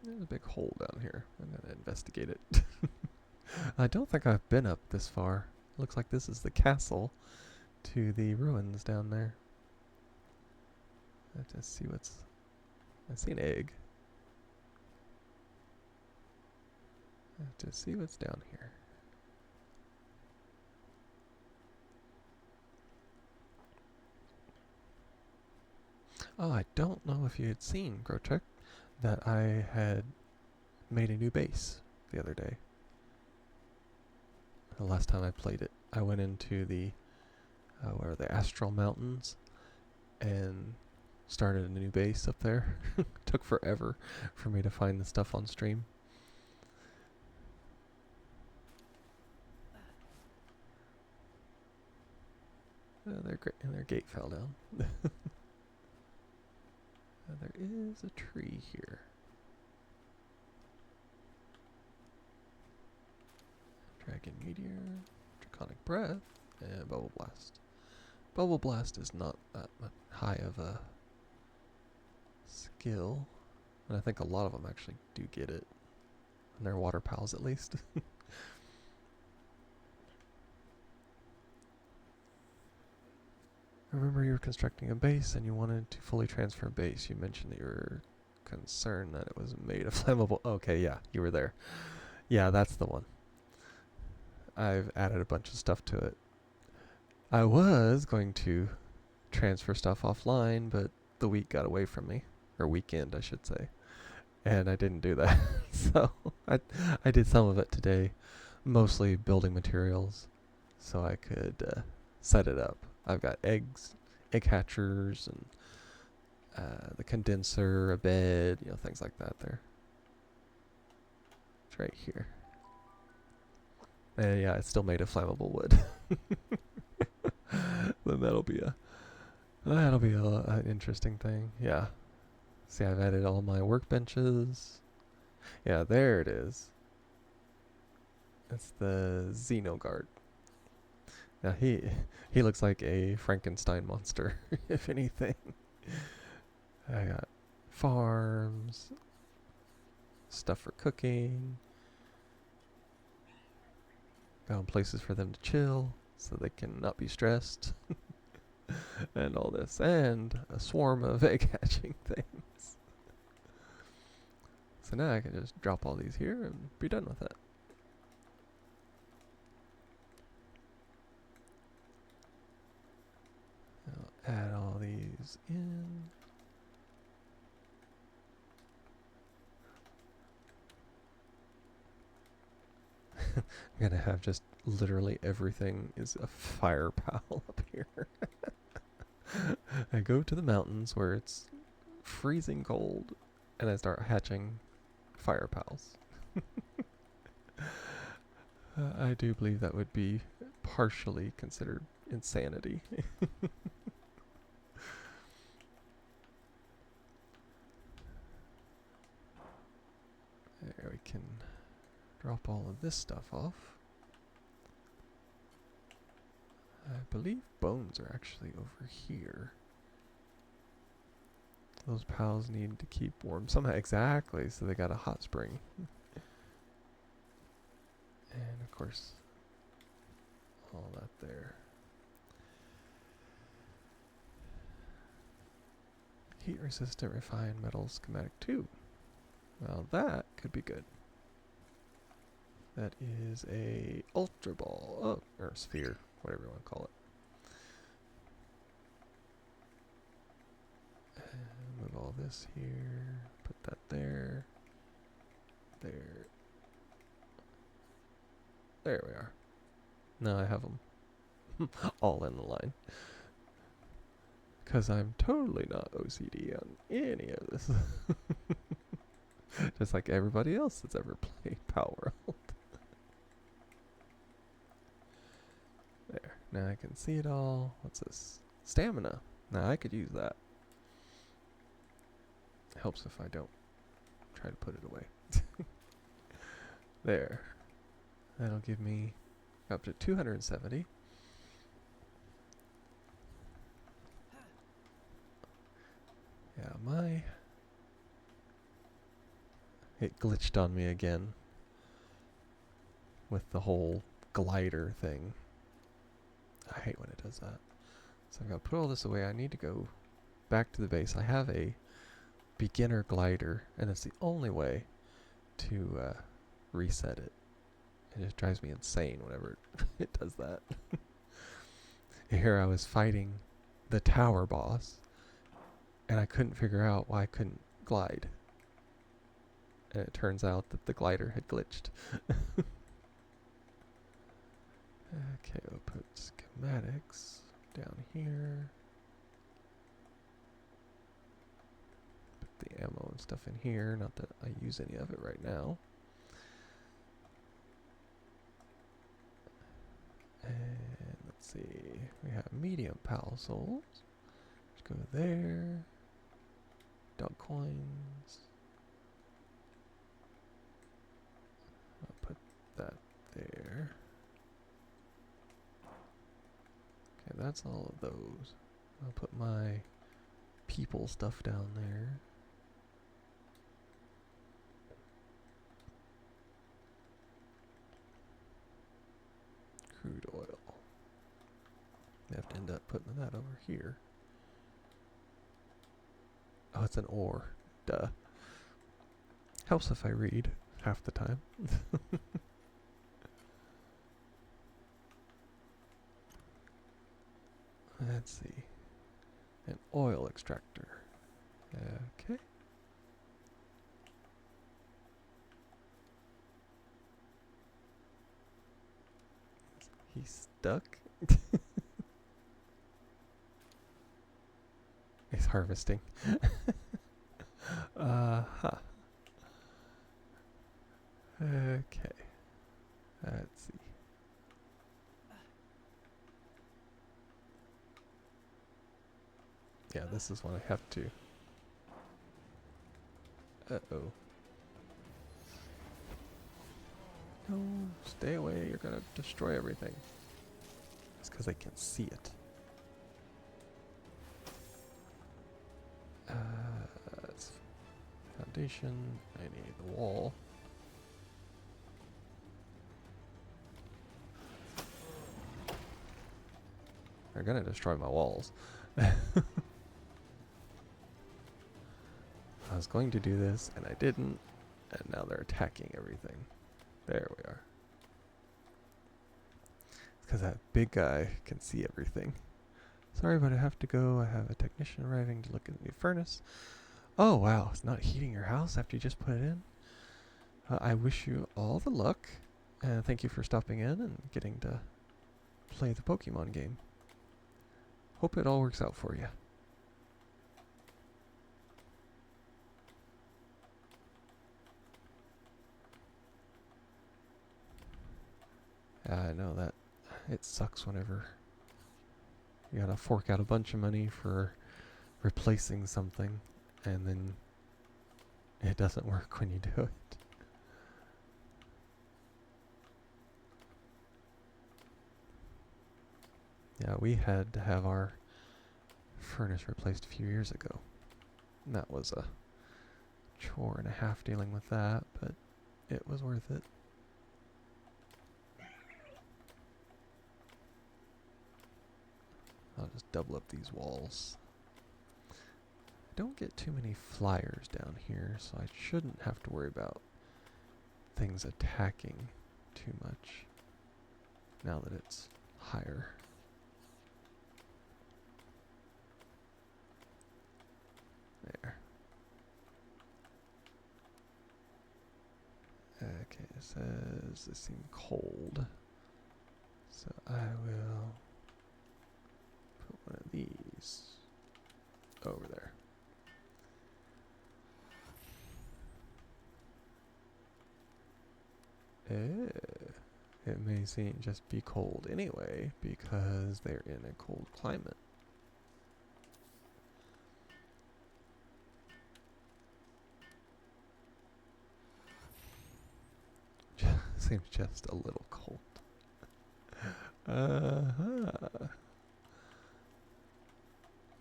There's a big hole down here. I'm gonna investigate it. I don't think I've been up this far. Looks like this is the castle to the ruins down there. I have to see what's... I see an egg. I have to see what's down here. Oh, I don't know if you had seen, Grotek, that I had made a new base the other day. The last time I played it, I went into the where are the Astral Mountains and started a new base up there. Took forever for me to find the stuff on stream. Their gate fell down. There is a tree here. Dragon Meteor, Draconic Breath, and Bubble Blast. Bubble Blast is not that high of a skill, and I think a lot of them actually do get it. And they're water pals at least. I remember you were constructing a base and you wanted to fully transfer base. You mentioned that you were concerned that it was made of flammable. Okay, yeah, you were there. Yeah, that's the one. I've added a bunch of stuff to it. I was going to transfer stuff offline, but the week got away from me. Or weekend, I should say. And I didn't do that. So I did some of it today. Mostly building materials. So I could set it up. I've got eggs, egg hatchers, and the condenser, a bed, things like that there. It's right here. And yeah, it's still made of flammable wood. Then that'll be an interesting thing. Yeah. See, I've added all my workbenches. Yeah, there it is. That's the Xenogard. Now he looks like a Frankenstein monster, if anything. I got farms, stuff for cooking. Got places for them to chill so they can not be stressed. And all this. And a swarm of egg hatching things. So now I can just drop all these here and be done with it. I'll add all these in. I'm gonna have just literally everything is a fire pal up here. I go to the mountains where it's freezing cold and I start hatching fire pals. I do believe that would be partially considered insanity. There we can drop all of this stuff off. I believe bones are actually over here. Those pals need to keep warm somehow. Exactly, so they got a hot spring. And of course, all that there. Heat resistant refined metal schematic 2. Well, that could be good. That is a ultra ball. Oh, or sphere, whatever you want to call it. And move all this here. Put that there. There. There we are. Now I have them all in the line. Because I'm totally not OCD on any of this. Just like everybody else that's ever played Palworld. There. Now I can see it all. What's this? Stamina. Now I could use that. Helps if I don't try to put it away. There. That'll give me up to 270. Yeah, it glitched on me again with the whole glider thing. I hate when it does that. So I've got to put all this away. I need to go back to the base. I have a beginner glider, and it's the only way to reset it. It just drives me insane whenever it does that. Here I was fighting the tower boss, and I couldn't figure out why I couldn't glide. And it turns out that the glider had glitched. Okay, we'll put schematics down here. Put the ammo and stuff in here. Not that I use any of it right now. And let's see. We have medium pal souls. Let's go there. Dog coins. I'll put that there. Okay, that's all of those. I'll put my people stuff down there. Crude oil. I have to end up putting that over here. Oh, it's an ore. Duh. Helps if I read half the time. Let's see. An oil extractor. Okay. He's stuck. He's harvesting. Huh. Okay. Let's see. Yeah, this is when I have to. Uh-oh. No, stay away. You're gonna destroy everything. It's because I can see it. It's foundation. I need the wall. They're gonna destroy my walls. I was going to do this, and I didn't, and now they're attacking everything. There we are. It's because that big guy can see everything. Sorry, but I have to go. I have a technician arriving to look at the new furnace. Oh, wow. It's not heating your house after you just put it in? I wish you all the luck, and thank you for stopping in and getting to play the Pokemon game. Hope it all works out for you. I know that it sucks whenever you gotta fork out a bunch of money for replacing something and then it doesn't work when you do it. Yeah, we had to have our furnace replaced a few years ago. And that was a chore and a half dealing with that, but it was worth it. I'll just double up these walls. I don't get too many flyers down here, so I shouldn't have to worry about things attacking too much now that it's higher. There. Okay, it says this seems cold, so I will put one of these over there. It may just be cold anyway because they're in a cold climate. Seems just a little cold.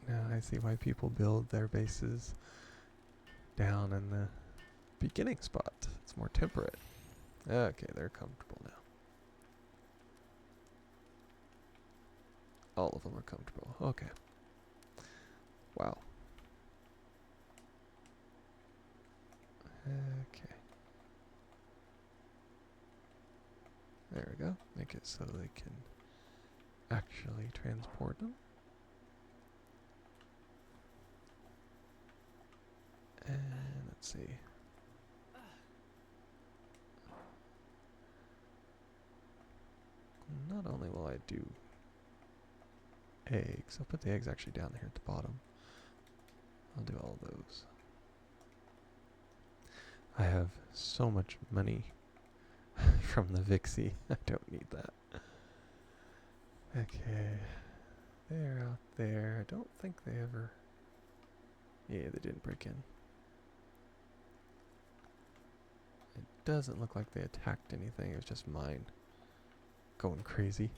Now I see why people build their bases down in the beginning spot. It's more temperate. Okay, they're comfortable now. All of them are comfortable. Okay. Wow. Okay. There we go. Make it so they can actually transport them. And let's see. Not only will I do eggs, I'll put the eggs actually down here at the bottom. I'll do all those. I have so much money from the Vixie. I don't need that. Okay. They're out there. I don't think they ever... Yeah, they didn't break in. It doesn't look like they attacked anything. It was just mine going crazy.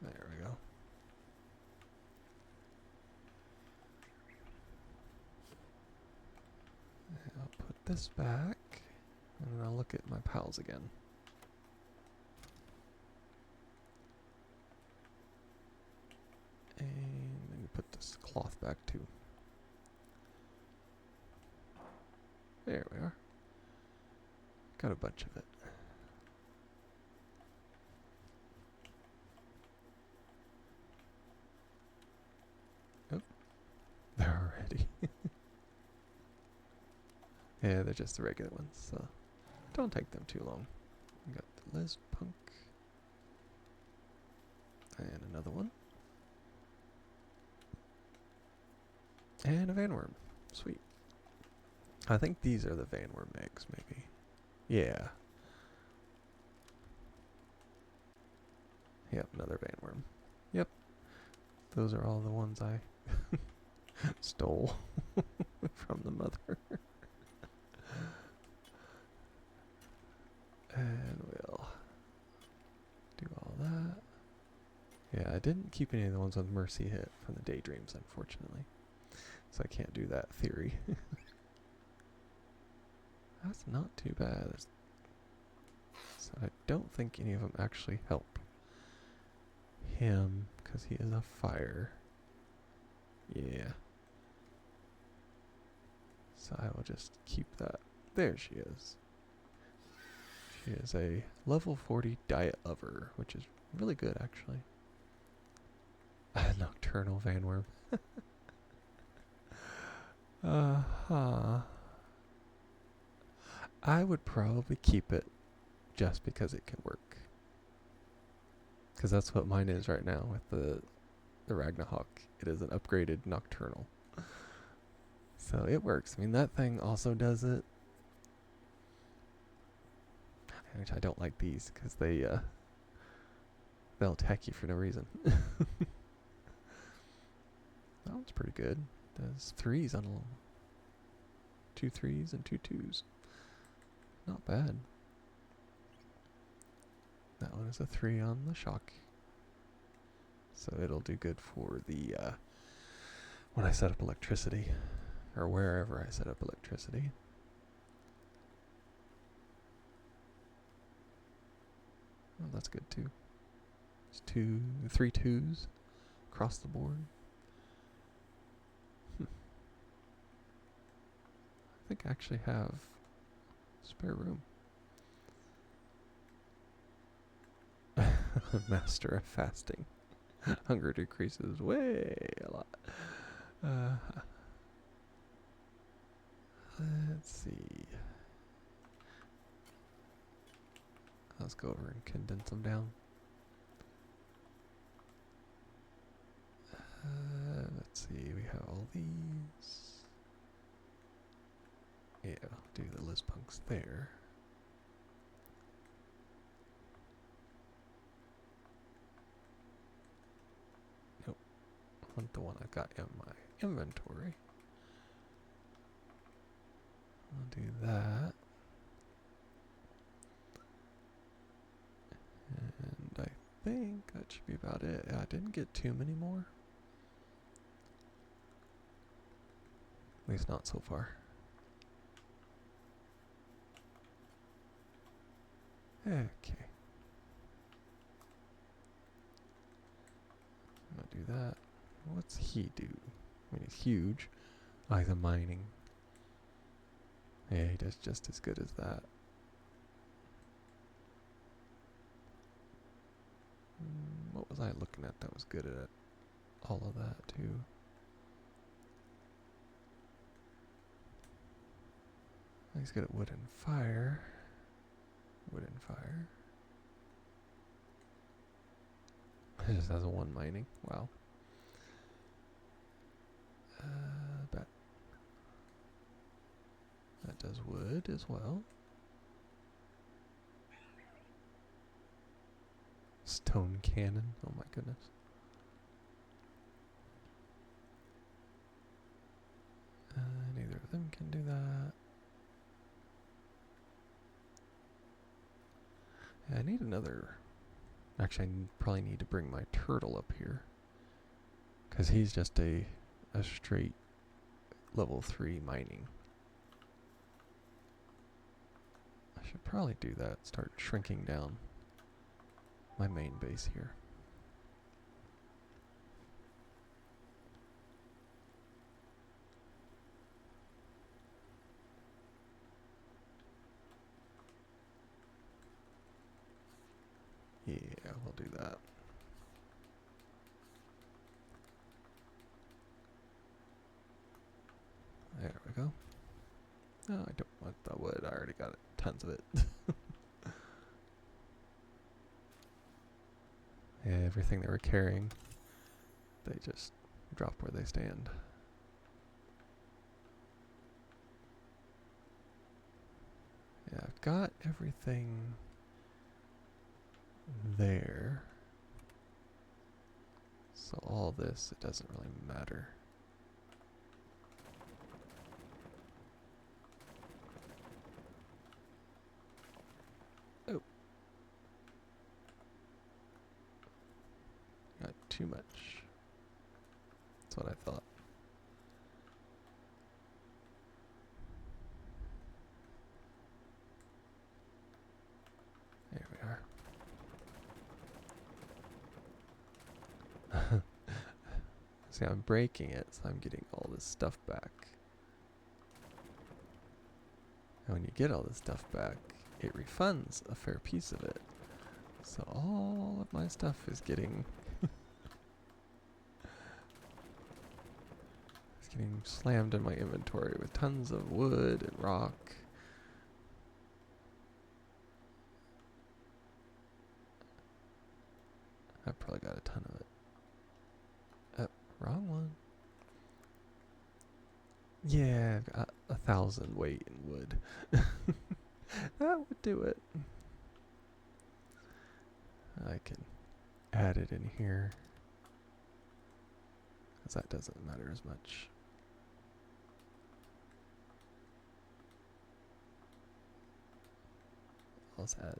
There we go. And I'll put this back, and then I'll look at my pals again. And let me put this cloth back too. There we are. Got a bunch of it. Oh, they're already. Yeah, they're just the regular ones, so don't take them too long. We got the Liz Punk. And another one. And a Vanworm. Sweet. I think these are the Vanworm eggs, maybe. Yeah. Yep, another Vanworm. Yep. Those are all the ones I stole from the mother. And we'll do all that. Yeah, I didn't keep any of the ones with Mercy hit from the Daydreams, unfortunately. So I can't do that theory. That's not too bad. So I don't think any of them actually help him because he is a fire. Yeah. So I will just keep that. There she is. She is a level 40 Diet Lover, which is really good actually. Nocturnal Vanworm. I would probably keep it just because it can work. Because that's what mine is right now with the Ragnahawk. It is an upgraded Nocturnal. So it works. I mean, that thing also does it. Which I don't like these because they'll attack you for no reason. That one's pretty good. Does threes on a 2 threes and 2 twos. Not bad. That one is a 3 on the shock. So it'll do good for the when I set up electricity, or wherever I set up electricity. Well, that's good too. It's 3 twos across the board. I think I actually have spare room. Master of fasting. Hunger decreases way a lot. Let's see. Let's go over and condense them down. Let's see, we have all these. Yeah, I'll do the Lizpunks there. Nope, I want the one I've got in my inventory. I'll do that. And I think that should be about it. I didn't get too many more. At least not so far. Okay. I'm gonna do that. What's he do? I mean, he's huge. Oh, he's a mining. Yeah, he does just as good as that. What was I looking at that was good at all of that too? He's good at wood and fire. Wood and fire. It just has a 1 mining. Wow. But that does wood as well. Stone cannon. Oh my goodness. Neither of them can do that. Yeah, I need another. Actually, I probably need to bring my turtle up here, because he's just a straight level 3 mining. I should probably do that. Start shrinking down my main base here. Yeah, we'll do that. There we go. No, I don't want the wood. I already got tons of it. Yeah, everything they were carrying, they just drop where they stand. Yeah, I've got everything there. So all this, it doesn't really matter. Oh. Got too much. That's what I thought. There we are. See, I'm breaking it, so I'm getting all this stuff back. And when you get all this stuff back, it refunds a fair piece of it. So all of my stuff is getting it's getting slammed in my inventory with tons of wood and rock. I've probably got a ton of it. Wrong one. Yeah, I've got 1,000 weight in wood. That would do it. I can add it in here, because that doesn't matter as much. let's add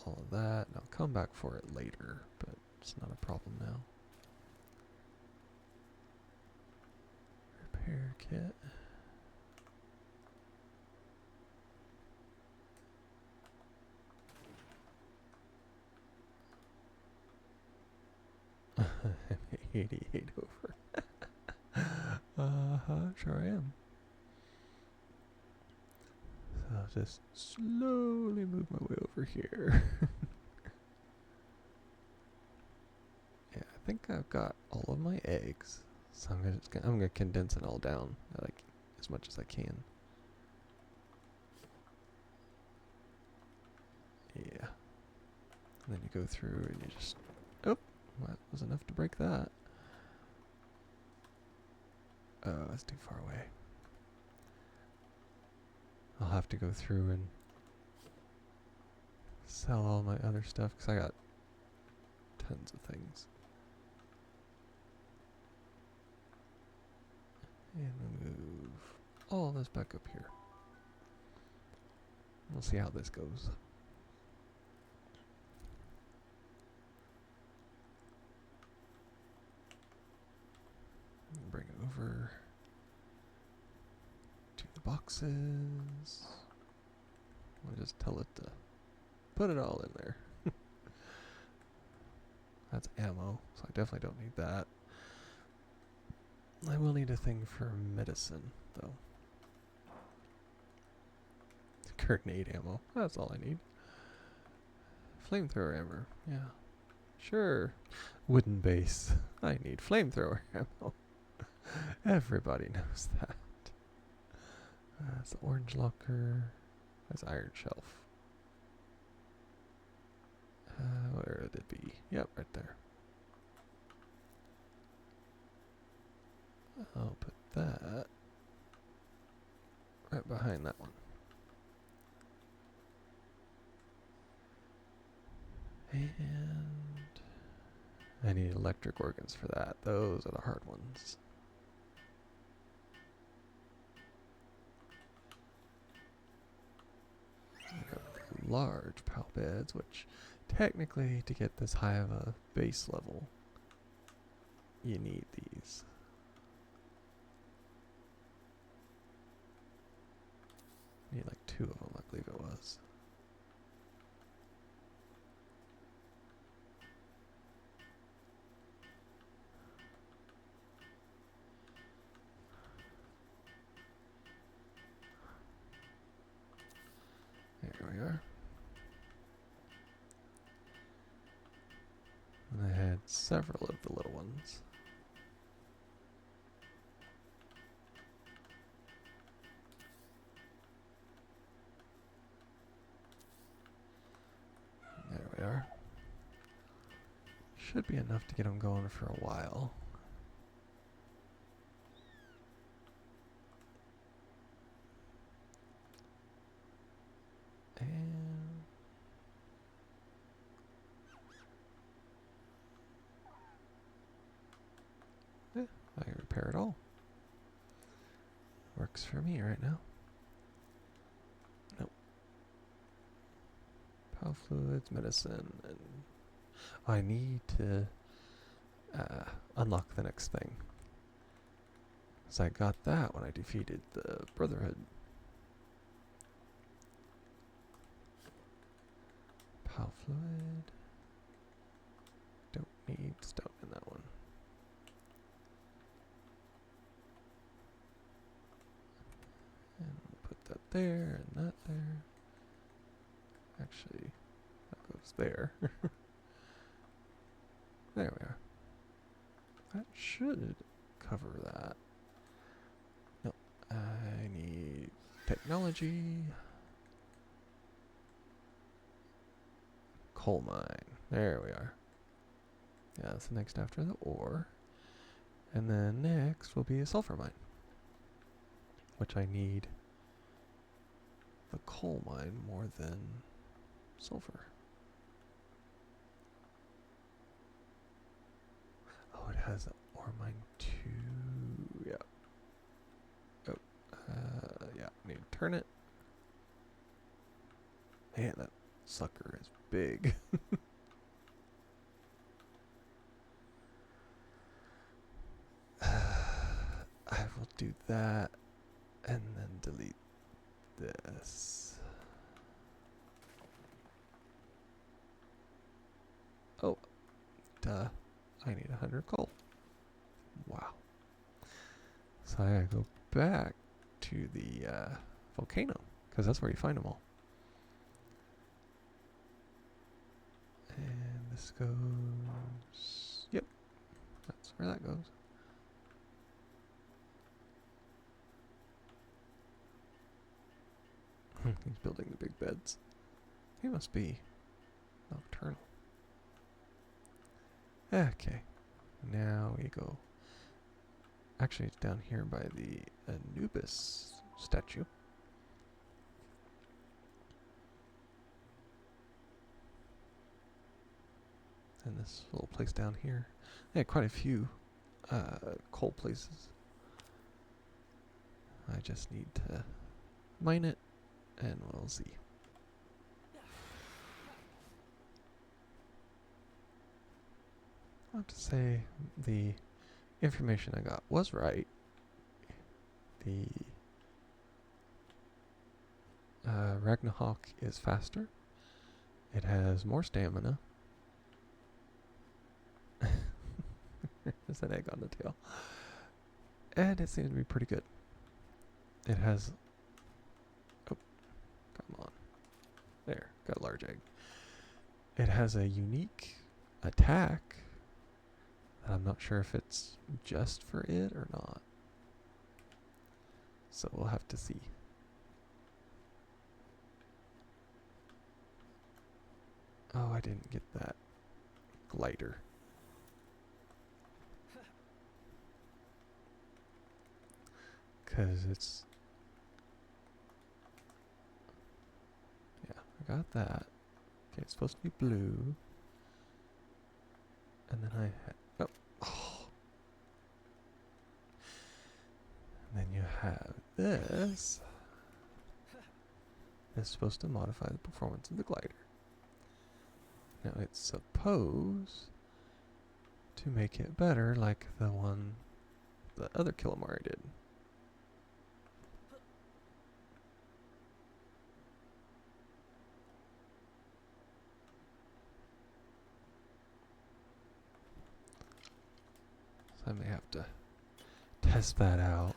all of that. And I'll come back for it later, but it's not a problem now. Repair kit. I'm 88 over. Sure I am. So I'll just slowly move my way over here. Yeah, I think I've got all of my eggs. So I'm gonna condense it all down, like as much as I can. Yeah. And then you go through and you just, oh, that was enough to break that. Oh, that's too far away. I'll have to go through and sell all my other stuff because I got tons of things. And move all this back up here. We'll see how this goes. Bring it over to the boxes. I'll just tell it to put it all in there. That's ammo, so I definitely don't need that. I will need a thing for medicine, though. Grenade ammo. That's all I need. Flamethrower ammo. Yeah. Sure. Wooden base. I need flamethrower ammo. Everybody knows that. That's the orange locker. That's iron shelf. Where would it be? Yep, right there. I'll put that right behind that one. And I need electric organs for that. Those are the hard ones. I got large pal beds, which technically to get this high of a base level, you need these. You need like 2 of them, I believe it was. There we are. And I had several of the little ones. There we are. Should be enough to get them going for a while. And yeah, I can repair it all. Works for me right now. Nope. Power fluids, medicine, and I need to unlock the next thing. So I got that when I defeated the Brotherhood. Power fluid. Don't need stone in that one. And we'll put that there and that there. Actually, that goes there. There we are. That should cover that. No, I need technology. Coal mine. There we are. Yeah, that's the next after the ore. And then next will be a sulfur mine, which I need the coal mine more than sulfur. Oh, it has an ore mine too. Yeah. Oh, yeah. I need to turn it. Man, that sucker is big. I will do that and then delete this. Oh, duh. I need 100 coal. Wow. So I gotta go back to the volcano, because that's where you find them all. And this goes... Yep, that's where that goes. He's building the big beds. He must be nocturnal. Okay, now we go. Actually, it's down here by the Anubis statue. And this little place down here. They had quite a few coal places. I just need to mine it, and we'll see. I have to say the information I got was right. The Ragnahawk is faster. It has more stamina. There's an egg on the tail. And it seems to be pretty good. It has... Oh, come on. There, got a large egg. It has a unique attack. I'm not sure if it's just for it or not. So we'll have to see. Oh, I didn't get that glider. Because it's... Yeah, I got that. Okay, it's supposed to be blue. And then I had... Oh. And then you have this. It's supposed to modify the performance of the glider. Now it's supposed to make it better like the one the other Killamari did. So I may have to test that out.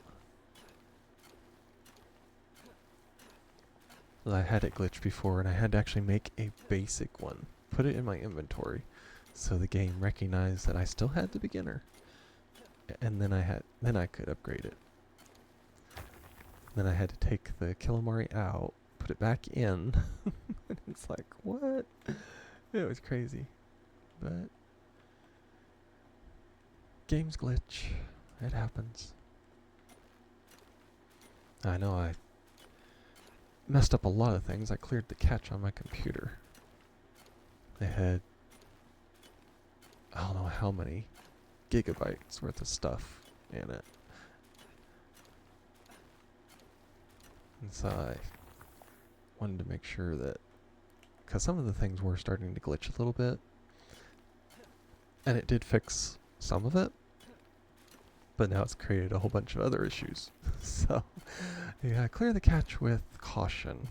I had it glitched before, and I had to actually make a basic one, put it in my inventory, so the game recognized that I still had the beginner, and then I could upgrade it. Then I had to take the Killamari out, put it back in. And it's like, what? It was crazy, but games glitch. It happens. I know I messed up a lot of things. I cleared the cache on my computer. They had, I don't know how many gigabytes worth of stuff in it. And so I wanted to make sure that, because some of the things were starting to glitch a little bit, and it did fix some of it, but now it's created a whole bunch of other issues. So, yeah, clear the cache with caution.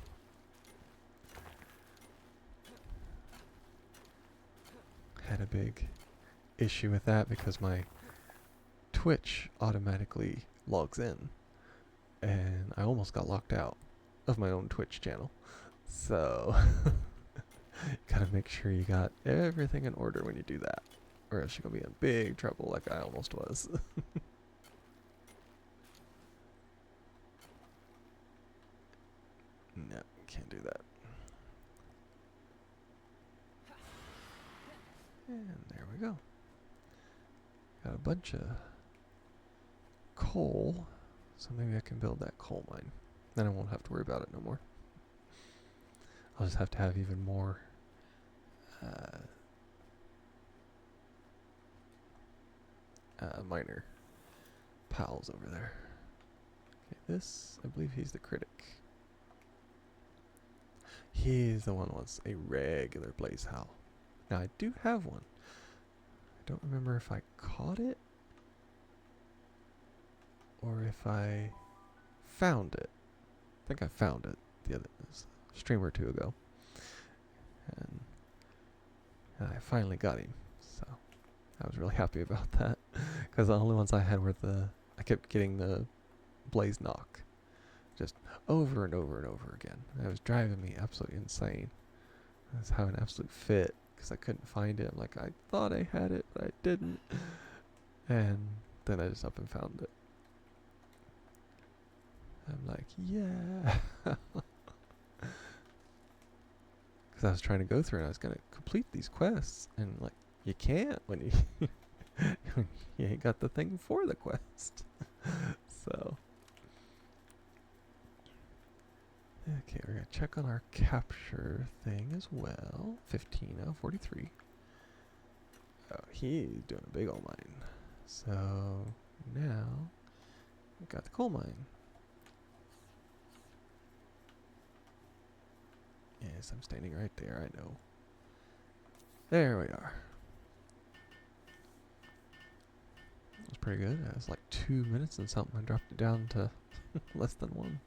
Had a big issue with that because my Twitch automatically logs in, and I almost got locked out of my own Twitch channel. So, gotta make sure you got everything in order when you do that, or else you're gonna be in big trouble like I almost was. No, can't do that. And there we go. Got a bunch of coal, so maybe I can build that coal mine. Then I won't have to worry about it no more. I'll just have to have even more miner pals over there. Okay, this, I believe he's the critic. He's the one who wants a regular blaze howl. Now I do have one. I don't remember if I caught it or if I found it. I think I found it the other stream or two ago, and I finally got him. So I was really happy about that because the only ones I had were I kept getting the blaze knock, just over and over and over again. It was driving me absolutely insane. I was having an absolute fit because I couldn't find it. I'm like, I thought I had it, but I didn't. And then I just up and found it. I'm like, yeah. Because I was trying to go through and I was going to complete these quests. And like, you can't when you, you ain't got the thing for the quest. So. Okay, we're going to check on our capture thing as well. 15 out of 43. Oh, he's doing a big old mine. So now we got the coal mine. Yes, I'm standing right there, I know. There we are. That was pretty good. It was like 2 minutes and something. I dropped it down to less than 1.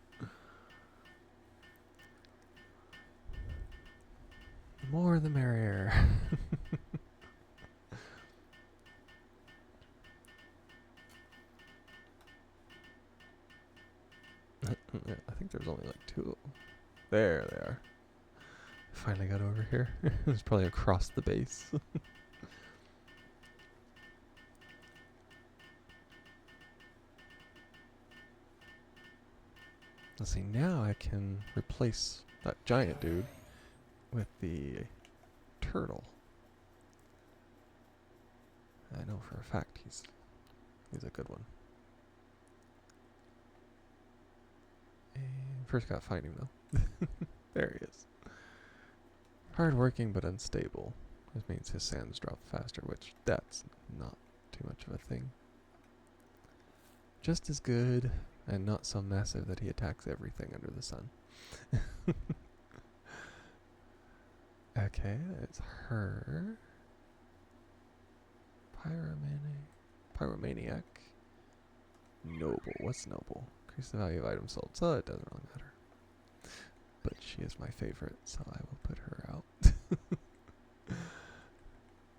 The more the merrier. I think there's only like 2. There they are. Finally got over here. It's probably across the base. Let's see, now I can replace that giant dude with the turtle. I know for a fact he's a good one. And first gotta find him though. There he is. Hard working but unstable. This means his sands drop faster, which that's not too much of a thing. Just as good and not so massive that he attacks everything under the sun. Okay, it's her. Pyromaniac. Noble. What's noble? Increase the value of items sold. So it doesn't really matter. But she is my favorite, so I will put her out.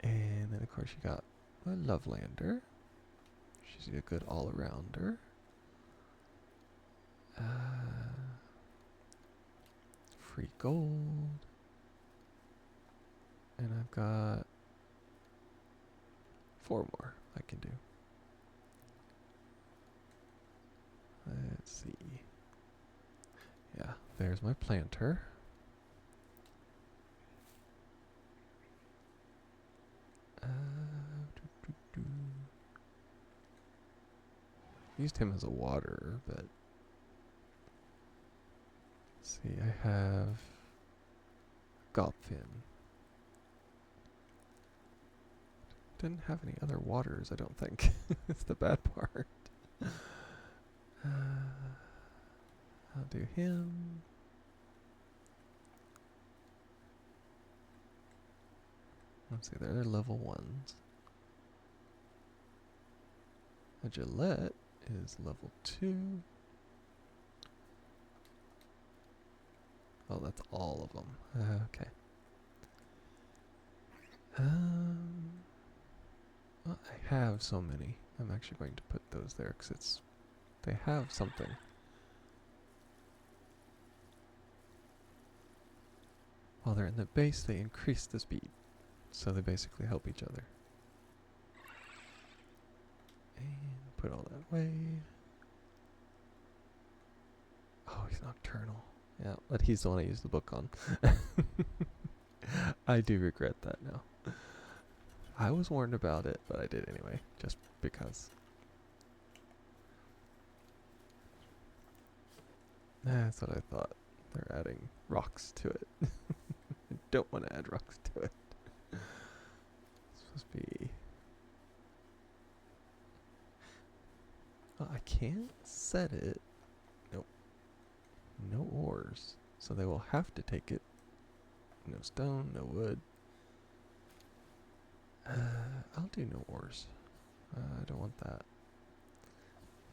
And then of course you got a Lovelander. She's a good all-arounder. Free gold. And I've got 4 more I can do. Let's see. Yeah, there's my planter. Used him as a waterer, but let's see, I have Gopfin. Didn't have any other waters, I don't think. It's the bad part. I'll do him. Let's see, they're level 1s. A Gillette is level 2. Oh, that's all of them. Okay. Well, I have so many. I'm actually going to put those there because they have something. While they're in the base, they increase the speed. So they basically help each other. And put all that away. Oh, he's nocturnal. Yeah, but he's the one I used the book on. I do regret that now. I was warned about it, but I did anyway, just because. That's what I thought. They're adding rocks to it. I don't want to add rocks to it. It's supposed to be... Oh, I can't set it. Nope. No ores. So they will have to take it No stone, no wood. I'll do no ores. I don't want that.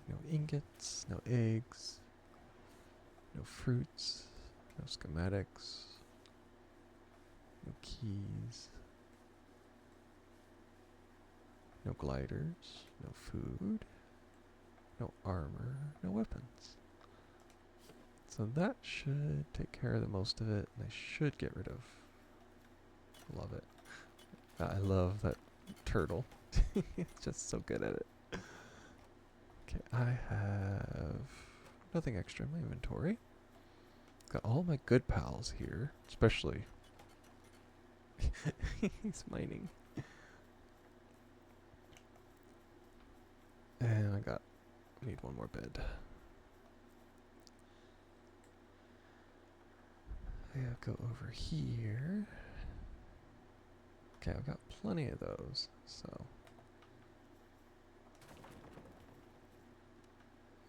No ingots, no eggs, no fruits, no schematics, no keys, no gliders, no food, no armor, no weapons. So that should take care of the most of it, and I should get rid of. Love it. I love that turtle. It's just so good at it. Okay, I have nothing extra in my inventory. Got all my good pals here, especially. He's mining. And I need one more bed. I gotta go over here. Okay, I've got plenty of those, so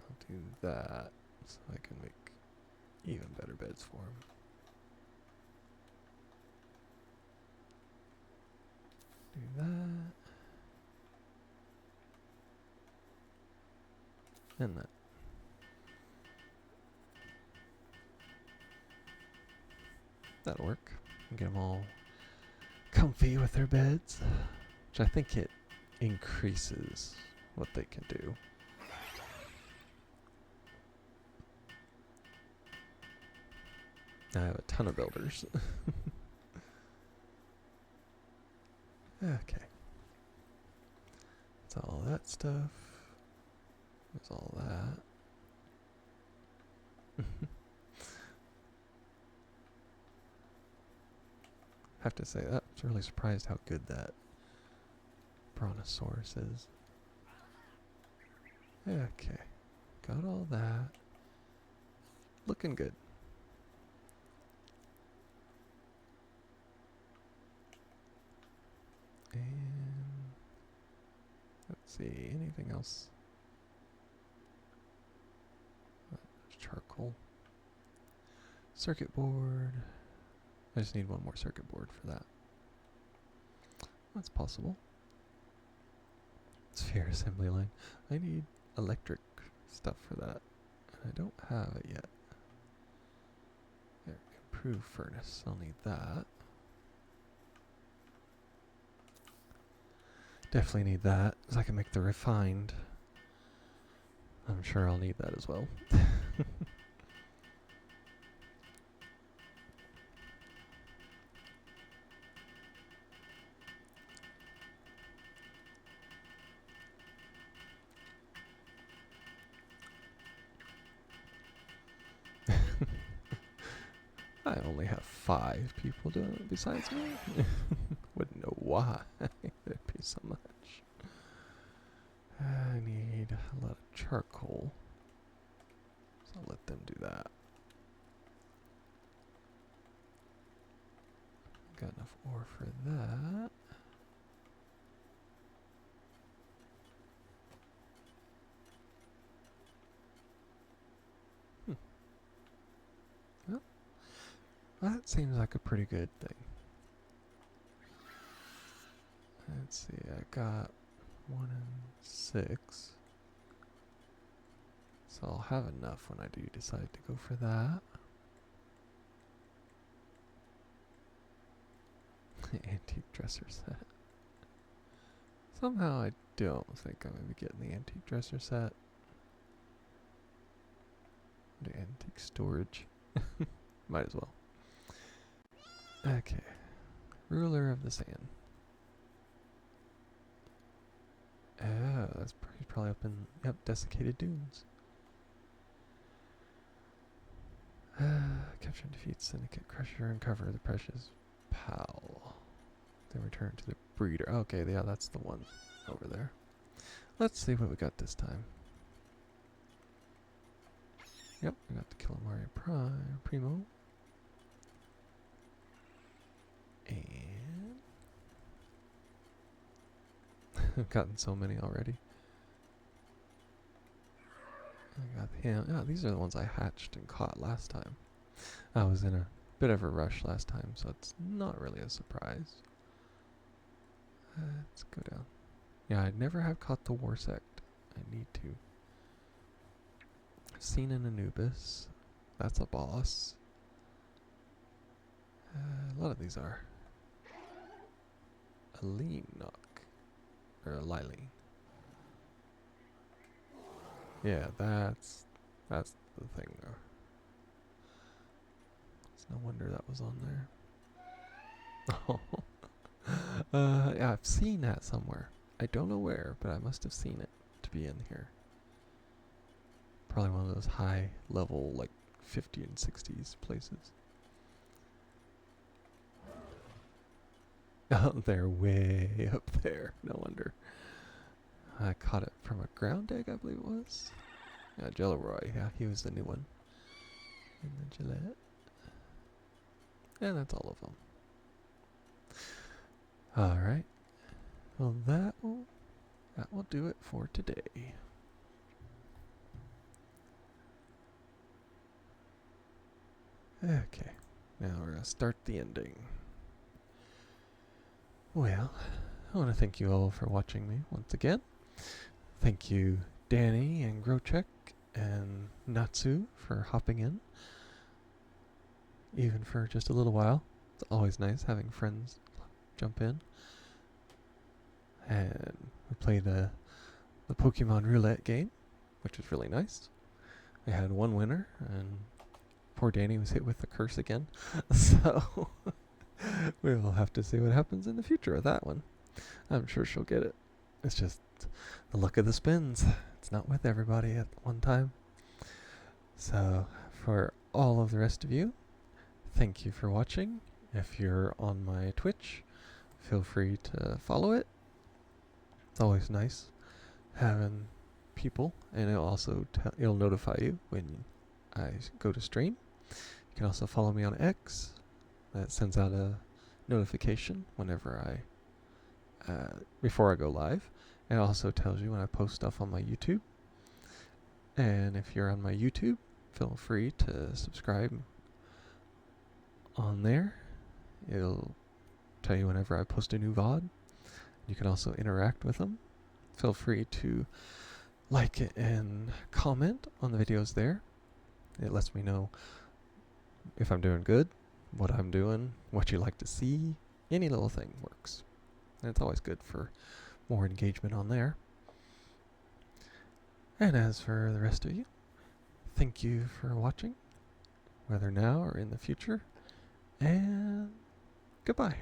I'll do that so I can make even better beds for him. Do that. And that. That'll work. Get them all comfy with their beds, which I think it increases what they can do. I have a ton of builders. Okay. That's all that stuff. There's all that. Have to say, that was really surprised how good that Brontosaurus is. Okay. Got all that. Looking good. And let's see, anything else? Charcoal. Circuit board. I just need one more circuit board for that. That's possible. Sphere assembly line. I need electric stuff for that. And I don't have it yet. There, improved furnace. I'll need that. Definitely need that, so I can make the refined. I'm sure I'll need that as well. I only have 5 people doing it besides me. Wouldn't know why there'd be so much. I need a lot of charcoal, so I'll let them do that. Got enough ore for that. Well, that seems like a pretty good thing. Let's see, I got 1 and 6. So I'll have enough when I do decide to go for that. Antique dresser set. Somehow I don't think I'm going to be getting the antique dresser set. The antique storage. Might as well. Okay. Ruler of the Sand. Oh, that's probably up in, yep, desiccated dunes. Capture and defeat Syndicate Crusher and cover the precious pal. Then return to the breeder. Okay, yeah, that's the one over there. Let's see what we got this time. Yep, we got the Killamari Primo. And I've gotten so many already. I got him. Ah, these are the ones I hatched and caught last time. I was in a bit of a rush last time, so it's not really a surprise. Let's go down. Yeah, I never have caught the war sect. I need to. I've seen an Anubis. That's a boss. A lot of these are. A lean knock. Or a Lilene. Yeah, that's the thing though. It's no wonder that was on there. Yeah, I've seen that somewhere. I don't know where, but I must have seen it to be in here. Probably one of those high level, like 50 and 60s places. Oh, they're way up there. No wonder. I caught it from a ground egg, I believe it was. Yeah, Jelleroy. Yeah, he was the new one. And the Gillette. And that's all of them. Alright. Well, that will do it for today. Okay. Now we're going to start the ending. Well, I want to thank you all for watching me once again. Thank you, Danny and Grochek and Natsu, for hopping in. Even for just a little while. It's always nice having friends jump in. And we played the Pokemon Roulette game, which was really nice. We had one winner, and poor Danny was hit with the curse again. So we will have to see what happens in the future with that one. I'm sure she'll get it. It's just the luck of the spins. It's not with everybody at one time. So for all of the rest of you, thank you for watching. If you're on my Twitch, feel free to follow it. It's always nice having people, and it'll notify you when I go to stream. You can also follow me on X. That sends out a notification whenever before I go live. It also tells you when I post stuff on my YouTube. And if you're on my YouTube, feel free to subscribe on there. It'll tell you whenever I post a new VOD. You can also interact with them. Feel free to like it and comment on the videos there. It lets me know if I'm doing good, what I'm doing, what you like to see. Any little thing works. And it's always good for more engagement on there. And as for the rest of you, thank you for watching, whether now or in the future, and goodbye.